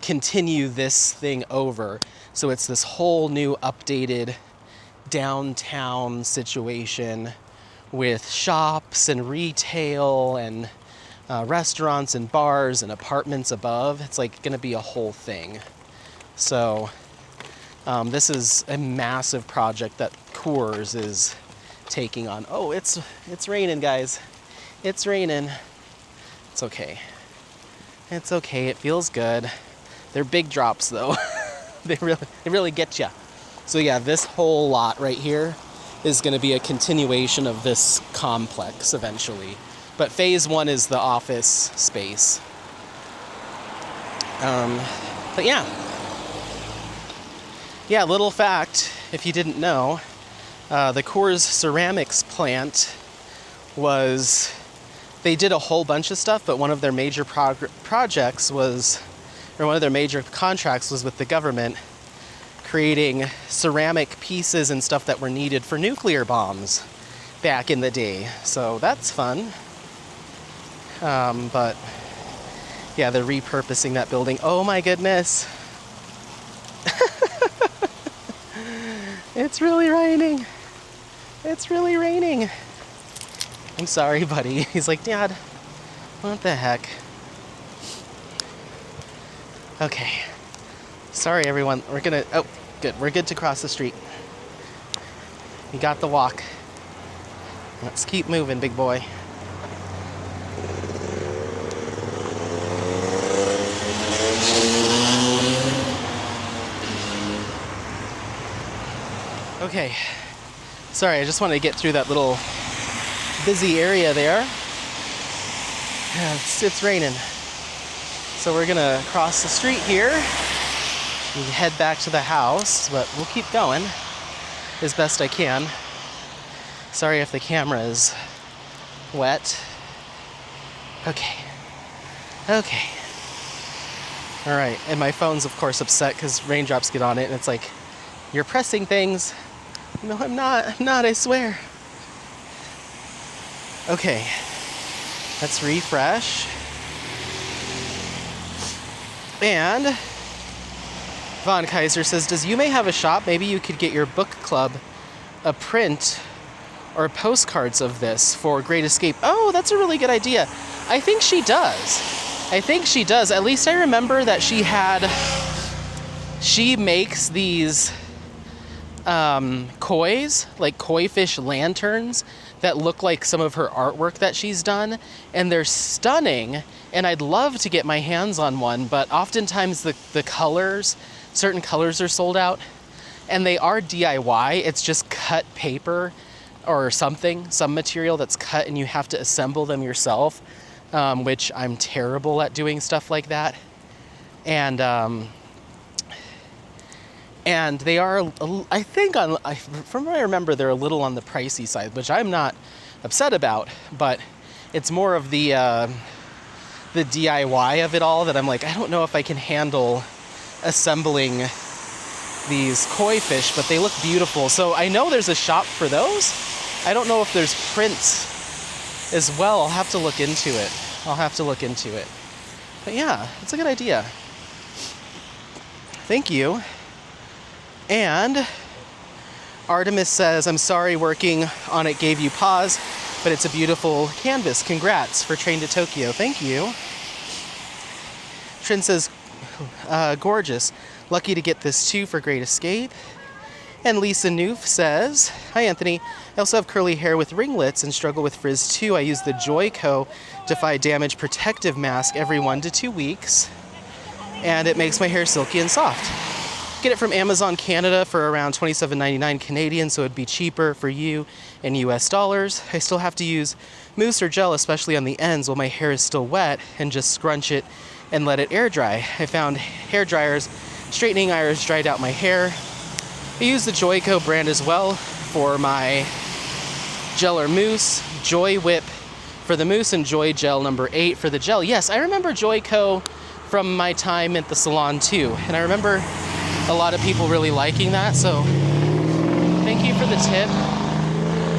continue this thing over. So it's this whole new updated downtown situation with shops and retail and restaurants and bars and apartments above. It's like going to be a whole thing. So this is a massive project that Coors is taking on. Oh, it's raining, guys. It's raining. It's okay. It's okay. It feels good. They're big drops, though. They really get you. So yeah, this whole lot right here is going to be a continuation of this complex eventually. But phase one is the office space. But yeah. Yeah, little fact, if you didn't know, the Coors Ceramics plant was, they did a whole bunch of stuff, but one of their major projects was, or one of their major contracts was with the government, creating ceramic pieces and stuff that were needed for nuclear bombs back in the day. So that's fun. But yeah, they're repurposing that building. Oh my goodness. It's really raining. It's really raining. I'm sorry, buddy. He's like, Dad, what the heck? Okay. Sorry, everyone. We're gonna, oh, good. We're good to cross the street. You got the walk. Let's keep moving, big boy. Okay. Sorry, I just wanted to get through that little busy area there. Yeah, it's raining. So we're gonna cross the street here and head back to the house, but we'll keep going as best I can. Sorry if the camera is wet. Okay. Okay. All right, and my phone's of course upset because raindrops get on it, and it's like, you're pressing things. No, I'm not, I swear. Okay, let's refresh. And Von Kaiser says, does You May have a shop? Maybe you could get your book club a print or postcards of this for Great Escape. Oh, that's a really good idea. I think she does. At least I remember that she makes these kois, like koi fish lanterns that look like some of her artwork that she's done, and they're stunning, and I'd love to get my hands on one, but oftentimes the colors, certain colors are sold out, and they are DIY. It's just cut paper or something, some material that's cut, and you have to assemble them yourself, which I'm terrible at doing stuff like that. And they are, I think, from what I remember, they're a little on the pricey side, which I'm not upset about, but it's more of the DIY of it all that I'm like, I don't know if I can handle assembling these koi fish, but they look beautiful. So I know there's a shop for those. I don't know if there's prints as well. I'll have to look into it. But yeah, it's a good idea. Thank you. And Artemis says, I'm sorry working on it gave you pause, but it's a beautiful canvas. Congrats for Train to Tokyo. Thank you. Trin says, gorgeous. Lucky to get this too for Great Escape. And Lisa Noof says, hi Anthony, I also have curly hair with ringlets and struggle with frizz too. I use the Joico Defy Damage Protective Mask every 1 to 2 weeks, and it makes my hair silky and soft. Get it from Amazon Canada for around $27.99 Canadian, so it'd be cheaper for you in US dollars. I still have to use mousse or gel, especially on the ends while my hair is still wet, and just scrunch it and let it air dry. I found hair dryers, straightening irons dried out my hair. I use the Joico brand as well for my gel or mousse, Joy Whip for the mousse, and Joy Gel number 8 for the gel. Yes, I remember Joico from my time at the salon too, and I remember a lot of people really liking that, so thank you for the tip.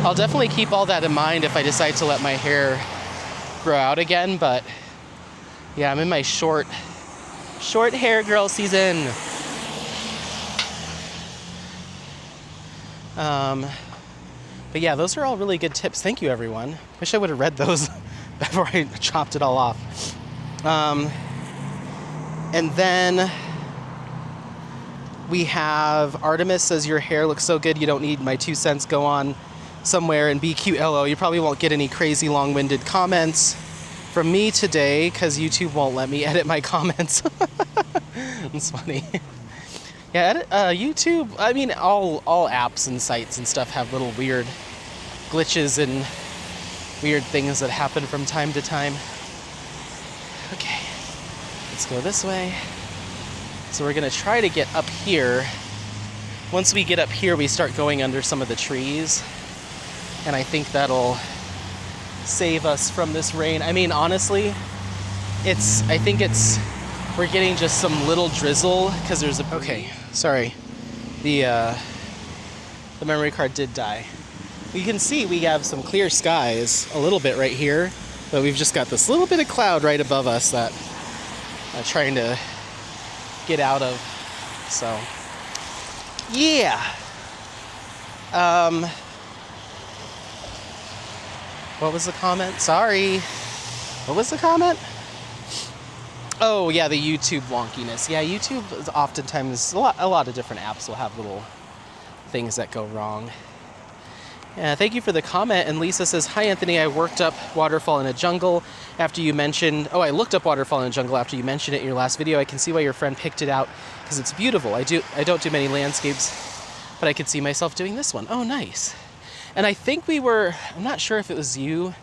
I'll definitely keep all that in mind if I decide to let my hair grow out again, but yeah, I'm in my short hair girl season. But yeah, those are all really good tips. Thank you, everyone. Wish I would have read those before I chopped it all off. And then we have Artemis says, your hair looks so good, you don't need my 2 cents. Go on somewhere and be cute, LO. You probably won't get any crazy long-winded comments from me today because YouTube won't let me edit my comments. It's funny. Yeah, YouTube, I mean, all apps and sites and stuff have little weird glitches and weird things that happen from time to time. Okay, let's go this way. So we're gonna try to get up here. Once we get up here, we start going under some of the trees, and I think that'll save us from this rain. I mean, honestly, we're getting just some little drizzle because there's a... Okay, sorry. The memory card did die. You can see we have some clear skies a little bit right here, but we've just got this little bit of cloud right above us that I'm trying to get out of. So, yeah. What was the comment? Sorry. What was the comment? Oh, yeah, the YouTube wonkiness. Yeah, YouTube is oftentimes, a lot of different apps will have little things that go wrong. Yeah, thank you for the comment. And Lisa says, hi, Anthony, I looked up Waterfall in a Jungle after you mentioned it in your last video. I can see why your friend picked it out because it's beautiful. I don't do many landscapes, but I could see myself doing this one. Oh, nice. And I think I'm not sure if it was you,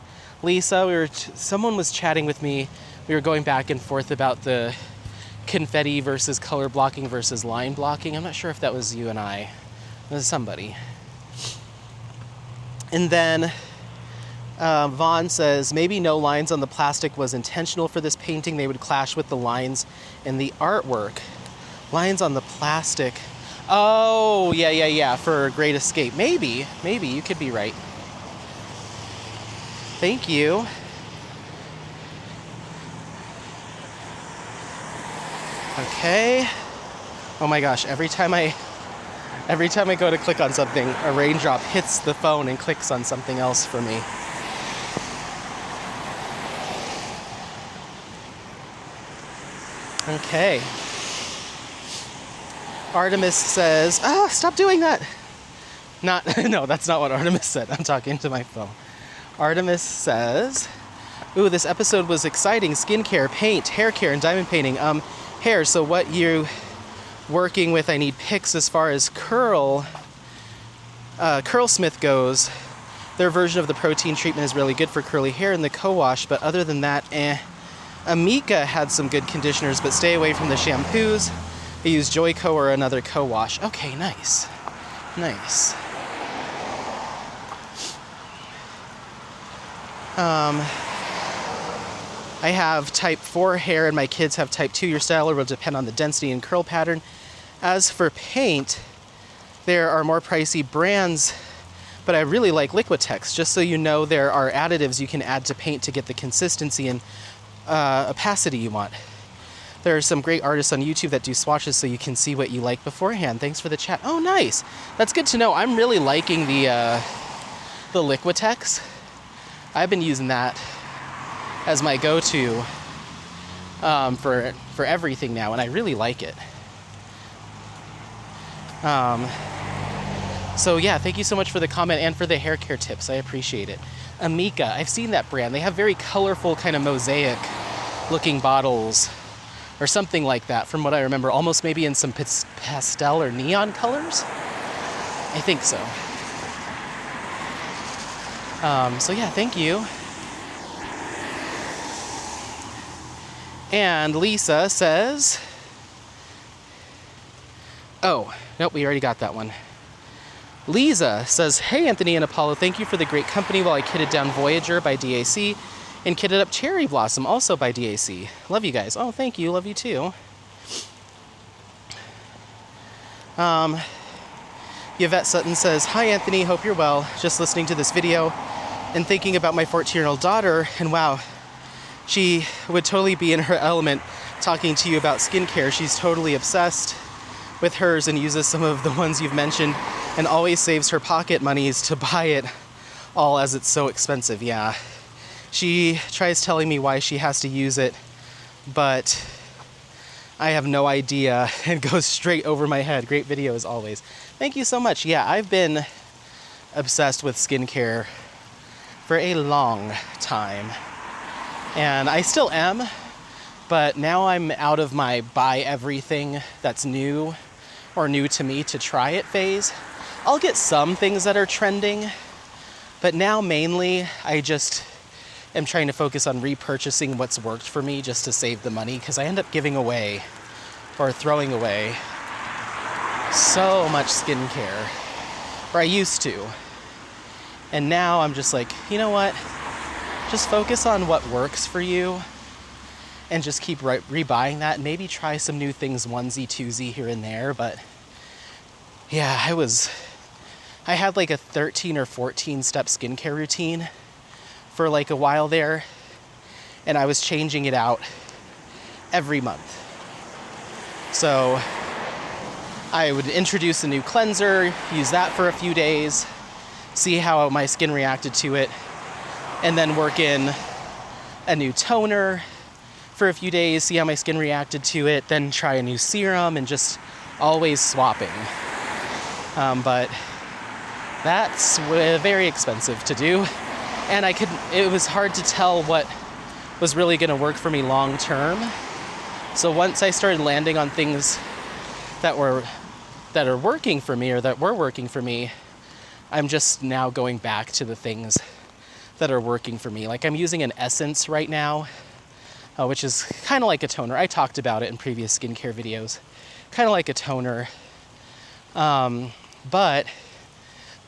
Lisa, someone was chatting with me. We were going back and forth about the confetti versus color blocking versus line blocking. I'm not sure if that was you and I. It was somebody. And then Vaughn says, maybe no lines on the plastic was intentional for this painting. They would clash with the lines in the artwork. Lines on the plastic. Oh, yeah, for Great Escape. Maybe, you could be right. Thank you. Okay. Oh my gosh, every time I go to click on something, a raindrop hits the phone and clicks on something else for me. Okay. Artemis says, stop doing that. No, that's not what Artemis said. I'm talking to my phone. Artemis says, ooh, this episode was exciting. Skincare, paint, hair care, and diamond painting. Hair, so what you working with, I need pics as far as Curlsmith goes. Their version of the protein treatment is really good for curly hair in the co-wash, but other than that, Amika had some good conditioners, but stay away from the shampoos. They use Joico or another co-wash. Okay, nice. I have type 4 hair and my kids have type 2. Your style will depend on the density and curl pattern. As for paint, there are more pricey brands, but I really like Liquitex. Just so you know, there are additives you can add to paint to get the consistency and opacity you want. There are some great artists on YouTube that do swatches so you can see what you like beforehand. Thanks for the chat. Oh, nice. That's good to know. I'm really liking the Liquitex. I've been using that as my go-to for everything now, and I really like it. So yeah, thank you so much for the comment and for the hair care tips. I appreciate it. Amika, I've seen that brand. They have very colorful kind of mosaic looking bottles or something like that from what I remember, almost maybe in some pastel or neon colors. I think so. So yeah, thank you. And Lisa says, oh, nope, we already got that one. Lisa says, hey, Anthony and Apollo, thank you for the great company while I kitted down Voyager by DAC and kitted up Cherry Blossom, also by DAC. Love you guys. Oh, thank you. Love you too. Yvette Sutton says, hi, Anthony. Hope you're well. Just listening to this video and thinking about my 14-year-old daughter, and wow, she would totally be in her element talking to you about skincare. She's totally obsessed with hers and uses some of the ones you've mentioned and always saves her pocket monies to buy it all as it's so expensive. Yeah. She tries telling me why she has to use it, but I have no idea and goes straight over my head. Great video as always. Thank you so much. Yeah, I've been obsessed with skincare for a long time. And I still am, but now I'm out of my buy everything that's new or new to me to try it phase. I'll get some things that are trending, but now mainly I just am trying to focus on repurchasing what's worked for me just to save the money, because I end up giving away or throwing away so much skincare, or I used to. And now I'm just like, you know what? Just focus on what works for you and just keep rebuying that. Maybe try some new things, onesie, twosie here and there. But yeah, I had like a 13 or 14 step skincare routine for like a while there. And I was changing it out every month. So I would introduce a new cleanser, use that for a few days, see how my skin reacted to it, and then work in a new toner for a few days, see how my skin reacted to it, then try a new serum, and just always swapping. But that's very expensive to do, and it was hard to tell what was really gonna work for me long term. So once I started landing on things that are working for me, or that were working for me, I'm just now going back to the things that are working for me. Like I'm using an Essence right now, which is kind of like a toner. I talked about it in previous skincare videos. Kind of like a toner. But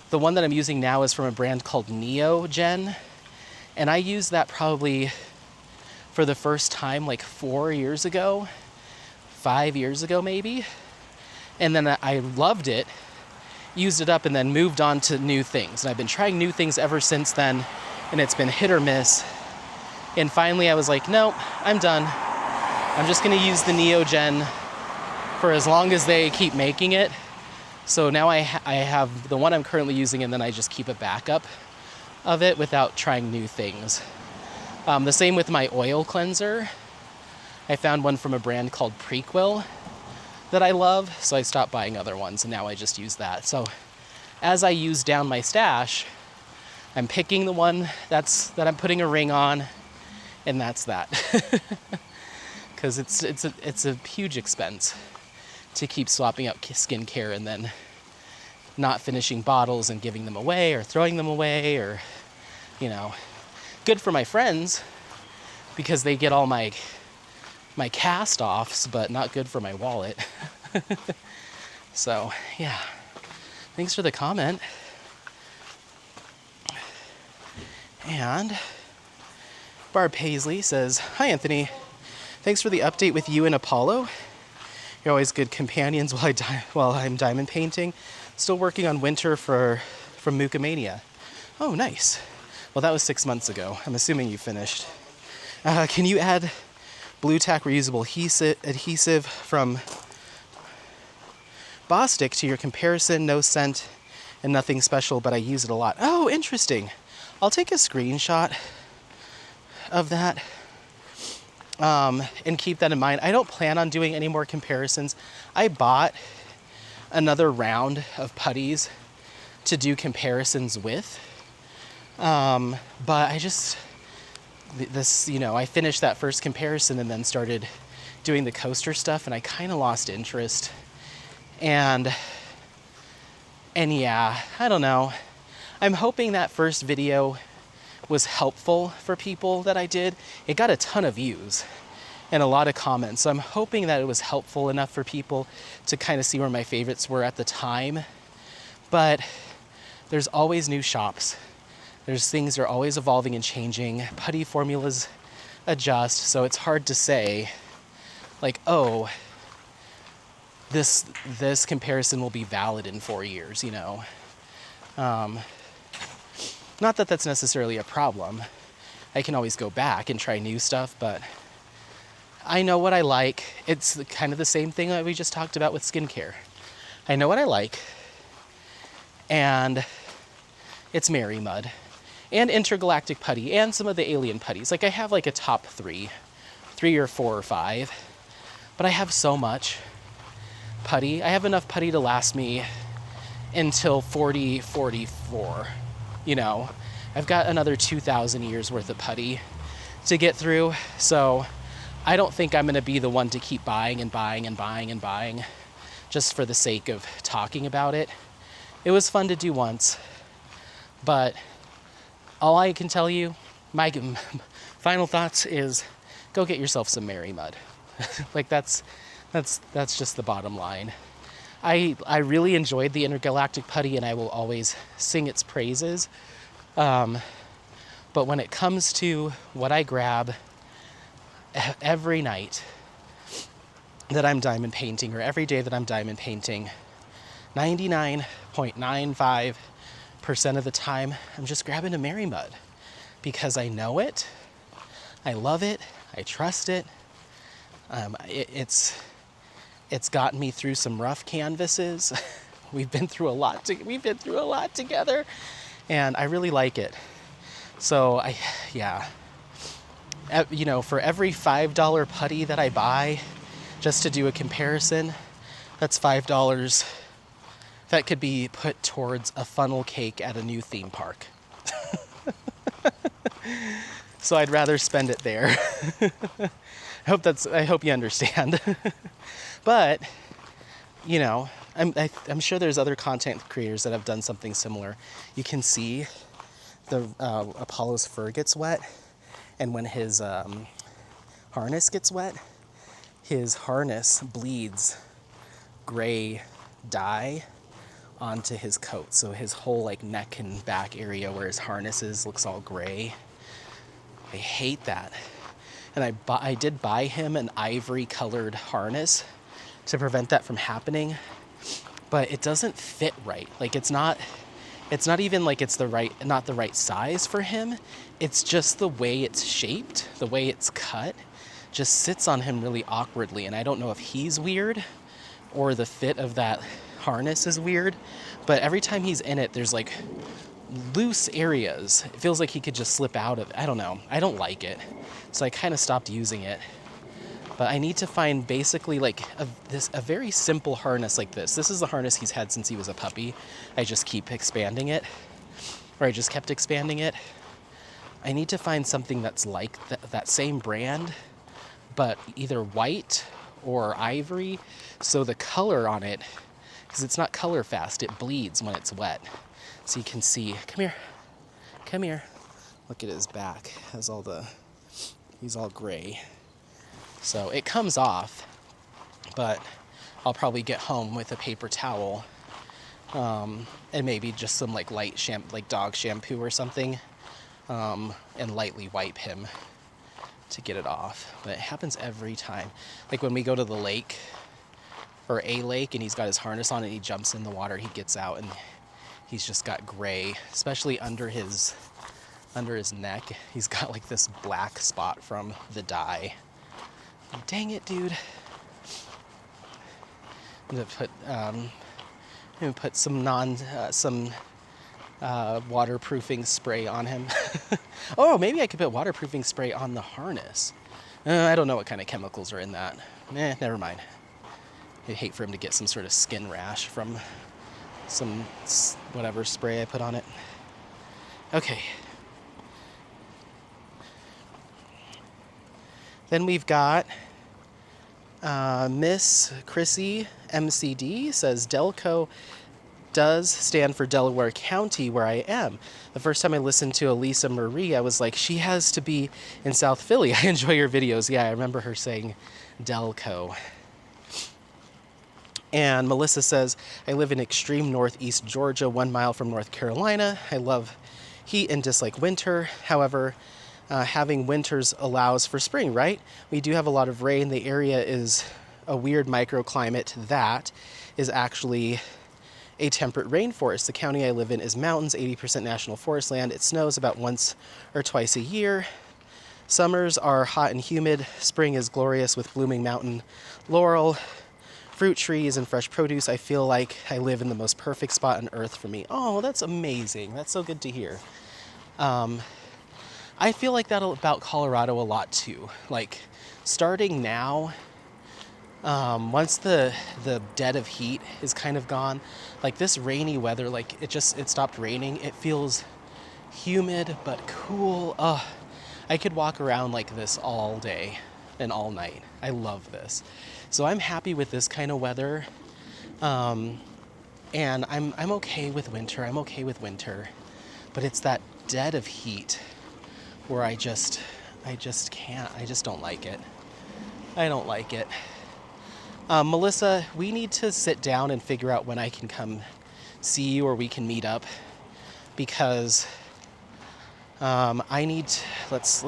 the one that I'm using now is from a brand called Neogen. And I used that probably for the first time like 4 years ago, 5 years ago maybe. And then I loved it, used it up, and then moved on to new things. And I've been trying new things ever since then, and it's been hit or miss. And finally I was like, no, I'm done. I'm just gonna use the Neogen for as long as they keep making it. So now I have the one I'm currently using, and then I just keep a backup of it without trying new things. The same with my oil cleanser. I found one from a brand called Prequel that I love, so I stopped buying other ones, and now I just use that. So as I use down my stash, I'm picking the one that I'm putting a ring on, and that's that. Because it's a huge expense to keep swapping out skincare and then not finishing bottles and giving them away or throwing them away, or, you know, good for my friends because they get all my cast-offs, but not good for my wallet. So, yeah. Thanks for the comment. And Barb Paisley says, hi, Anthony. Thanks for the update with you and Apollo. You're always good companions while I'm diamond painting. Still working on Winter from Mucomania. Oh, nice. Well, that was 6 months ago. I'm assuming you finished. Can you add Blue Tack reusable adhesive from Bostik to your comparison? No scent and nothing special, but I use it a lot. Oh, interesting. I'll take a screenshot of that and keep that in mind. I don't plan on doing any more comparisons. I bought another round of putties to do comparisons with. But I just, this, you know, I finished that first comparison and then started doing the coaster stuff, and I kind of lost interest. And yeah, I don't know. I'm hoping that first video was helpful for people that I did. It got a ton of views and a lot of comments. So I'm hoping that it was helpful enough for people to kind of see where my favorites were at the time. But there's always new shops. There's things that are always evolving and changing. Putty formulas adjust, so it's hard to say, like, oh, this comparison will be valid in 4 years, you know. Not that that's necessarily a problem. I can always go back and try new stuff, but I know what I like. It's kind of the same thing that we just talked about with skincare. I know what I like, and it's Mary Mud and Intergalactic Putty and some of the alien putties. Like, I have like a top three or four or five, but I have so much putty. I have enough putty to last me until 44. You know, I've got another 2,000 years worth of putty to get through. So I don't think I'm going to be the one to keep buying and buying and buying and buying just for the sake of talking about it. It was fun to do once, but all I can tell you, my final thoughts is go get yourself some Mary Mud. Like, that's just the bottom line. I really enjoyed the Intergalactic Putty, and I will always sing its praises. But when it comes to what I grab every night that I'm diamond painting, or every day that I'm diamond painting, 99.95% of the time, I'm just grabbing a Mary Mud because I know it, I love it, I trust it. It's gotten me through some rough canvases. We've been through a lot together, and I really like it. So you know, for every $5 putty that I buy, just to do a comparison, that's $5 that could be put towards a funnel cake at a new theme park. So I'd rather spend it there. I hope you understand. But, you know, I'm sure there's other content creators that have done something similar. You can see the Apollo's fur gets wet, and when his harness gets wet, his harness bleeds gray dye onto his coat. So his whole like neck and back area where his harness is looks all gray. I hate that. And I did buy him an ivory colored harness to prevent that from happening, but it doesn't fit right. Like, it's not even like it's not the right size for him. It's just the way it's shaped, the way it's cut, just sits on him really awkwardly. And I don't know if he's weird or the fit of that harness is weird, but every time he's in it, there's like loose areas. It feels like he could just slip out of it. I don't know. I don't like it. So I kind of stopped using it. But I need to find basically like a very simple harness like this. This is the harness he's had since he was a puppy. I just keep expanding it, or I just kept expanding it. I need to find something that's like that same brand, but either white or ivory. So the color on it, because it's not color fast, it bleeds when it's wet. So you can see, come here. Look at his back, he's all gray. So it comes off, but I'll probably get home with a paper towel, and maybe just some like light like dog shampoo or something, and lightly wipe him to get it off. But it happens every time. Like when we go to the lake, or a lake, and he's got his harness on and he jumps in the water, he gets out and he's just got gray, especially under his neck. He's got like this black spot from the dye. Dang it, dude. I'm gonna put some waterproofing spray on him. Oh, maybe I could put waterproofing spray on the harness. I don't know what kind of chemicals are in that. Never mind. I'd hate for him to get some sort of skin rash from some whatever spray I put on it. Okay. Then we've got Miss Chrissy MCD says Delco does stand for Delaware County, where I am. The first time I listened to Elisa Marie, I was like, she has to be in South Philly. I enjoy your videos. Yeah, I remember her saying Delco. And Melissa says, I live in extreme northeast Georgia, 1 mile from North Carolina. I love heat and dislike winter. However, having winters allows for spring, right? We do have a lot of rain. The area is a weird microclimate that is actually a temperate rainforest. The county I live in is mountains, 80% national forest land. It snows about once or twice a year. Summers are hot and humid. Spring is glorious with blooming mountain laurel, fruit trees, and fresh produce. I feel like I live in the most perfect spot on earth for me. Oh, that's amazing. That's so good to hear. I feel like that about Colorado a lot too. Like starting now, once the dead of heat is kind of gone, like this rainy weather, like it stopped raining. It feels humid but cool. I could walk around like this all day and all night. I love this. So I'm happy with this kind of weather. And I'm okay with winter. I'm okay with winter. But it's that dead of heat where I just can't. I just don't like it. I don't like it. Melissa, we need to sit down and figure out when I can come see you or we can meet up, because I need to, let's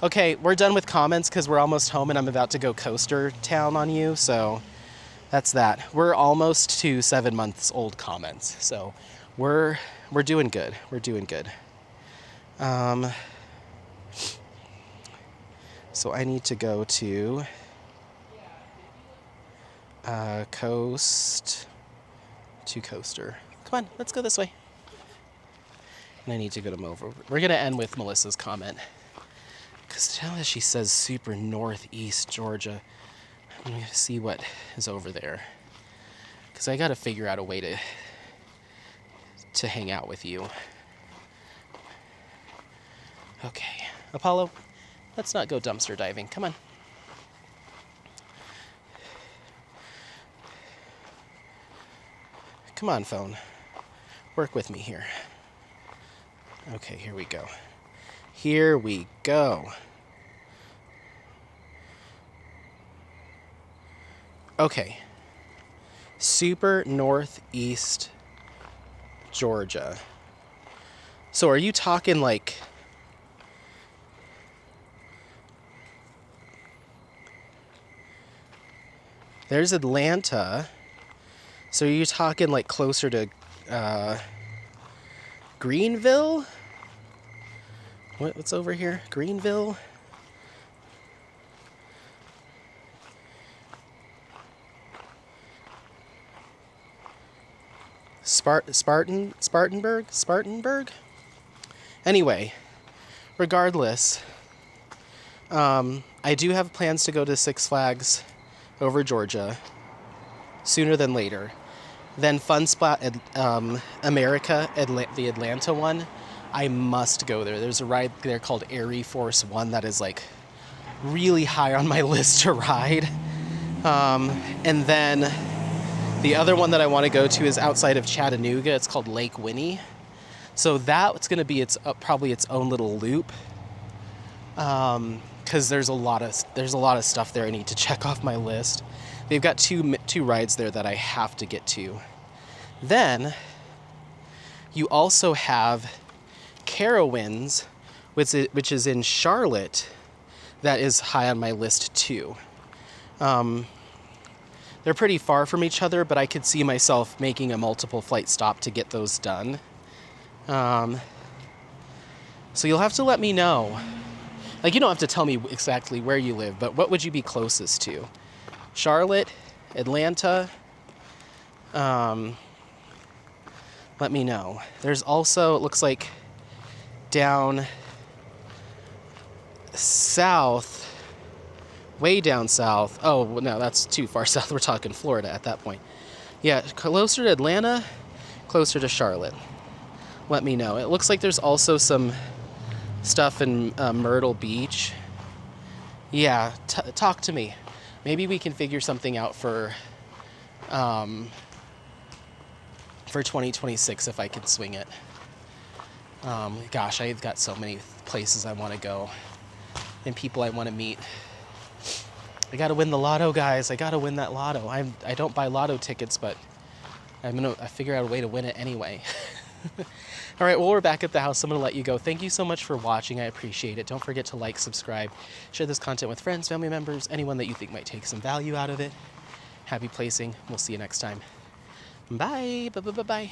okay, we're done with comments because we're almost home and I'm about to go coaster town on you, so that's that. We're almost to 7 months old comments, so we're doing good. We're doing good. So I need to go to coast to coaster. Come on, let's go this way. And I need to go to Mover. We're gonna end with Melissa's comment, because now that she says super northeast Georgia, I'm gonna see what is over there, because I gotta figure out a way to hang out with you. Okay, Apollo, let's not go dumpster diving. Come on. Come on, phone. Work with me here. Okay, here we go. Here we go. Okay. Super northeast Georgia. So are you talking like... There's Atlanta. So are you talking like closer to Greenville? What's over here? Greenville? Spartanburg? Anyway, regardless, I do have plans to go to Six Flags over Georgia sooner than later. Then Fun Spot America, the Atlanta one, I must go there. There's a ride there called Air Force One that is like really high on my list to ride. And then the other one that I want to go to is outside of Chattanooga. It's called Lake Winnie. So that's going to be probably its own little loop. Because there's a lot of stuff there I need to check off my list. They've got two rides there that I have to get to. Then you also have Carowinds, which is in Charlotte, that is high on my list too. They're pretty far from each other, but I could see myself making a multiple flight stop to get those done. So you'll have to let me know. Like, you don't have to tell me exactly where you live, but what would you be closest to? Charlotte, Atlanta, let me know. There's also, it looks like down south, way down south. Oh, no, that's too far south. We're talking Florida at that point. Yeah, closer to Atlanta, closer to Charlotte. Let me know. It looks like there's also some stuff in Myrtle Beach. Yeah, talk to me. Maybe we can figure something out for 2026 if I can swing it. Gosh, I've got so many places I want to go and people I want to meet. I got to win the lotto, guys. I got to win that lotto. I don't buy lotto tickets, but I'm going to figure out a way to win it anyway. All right, well, we're back at the house. I'm going to let you go. Thank you so much for watching. I appreciate it. Don't forget to like, subscribe, share this content with friends, family members, anyone that you think might take some value out of it. Happy placing. We'll see you next time. Bye. Bye. Bye. Bye.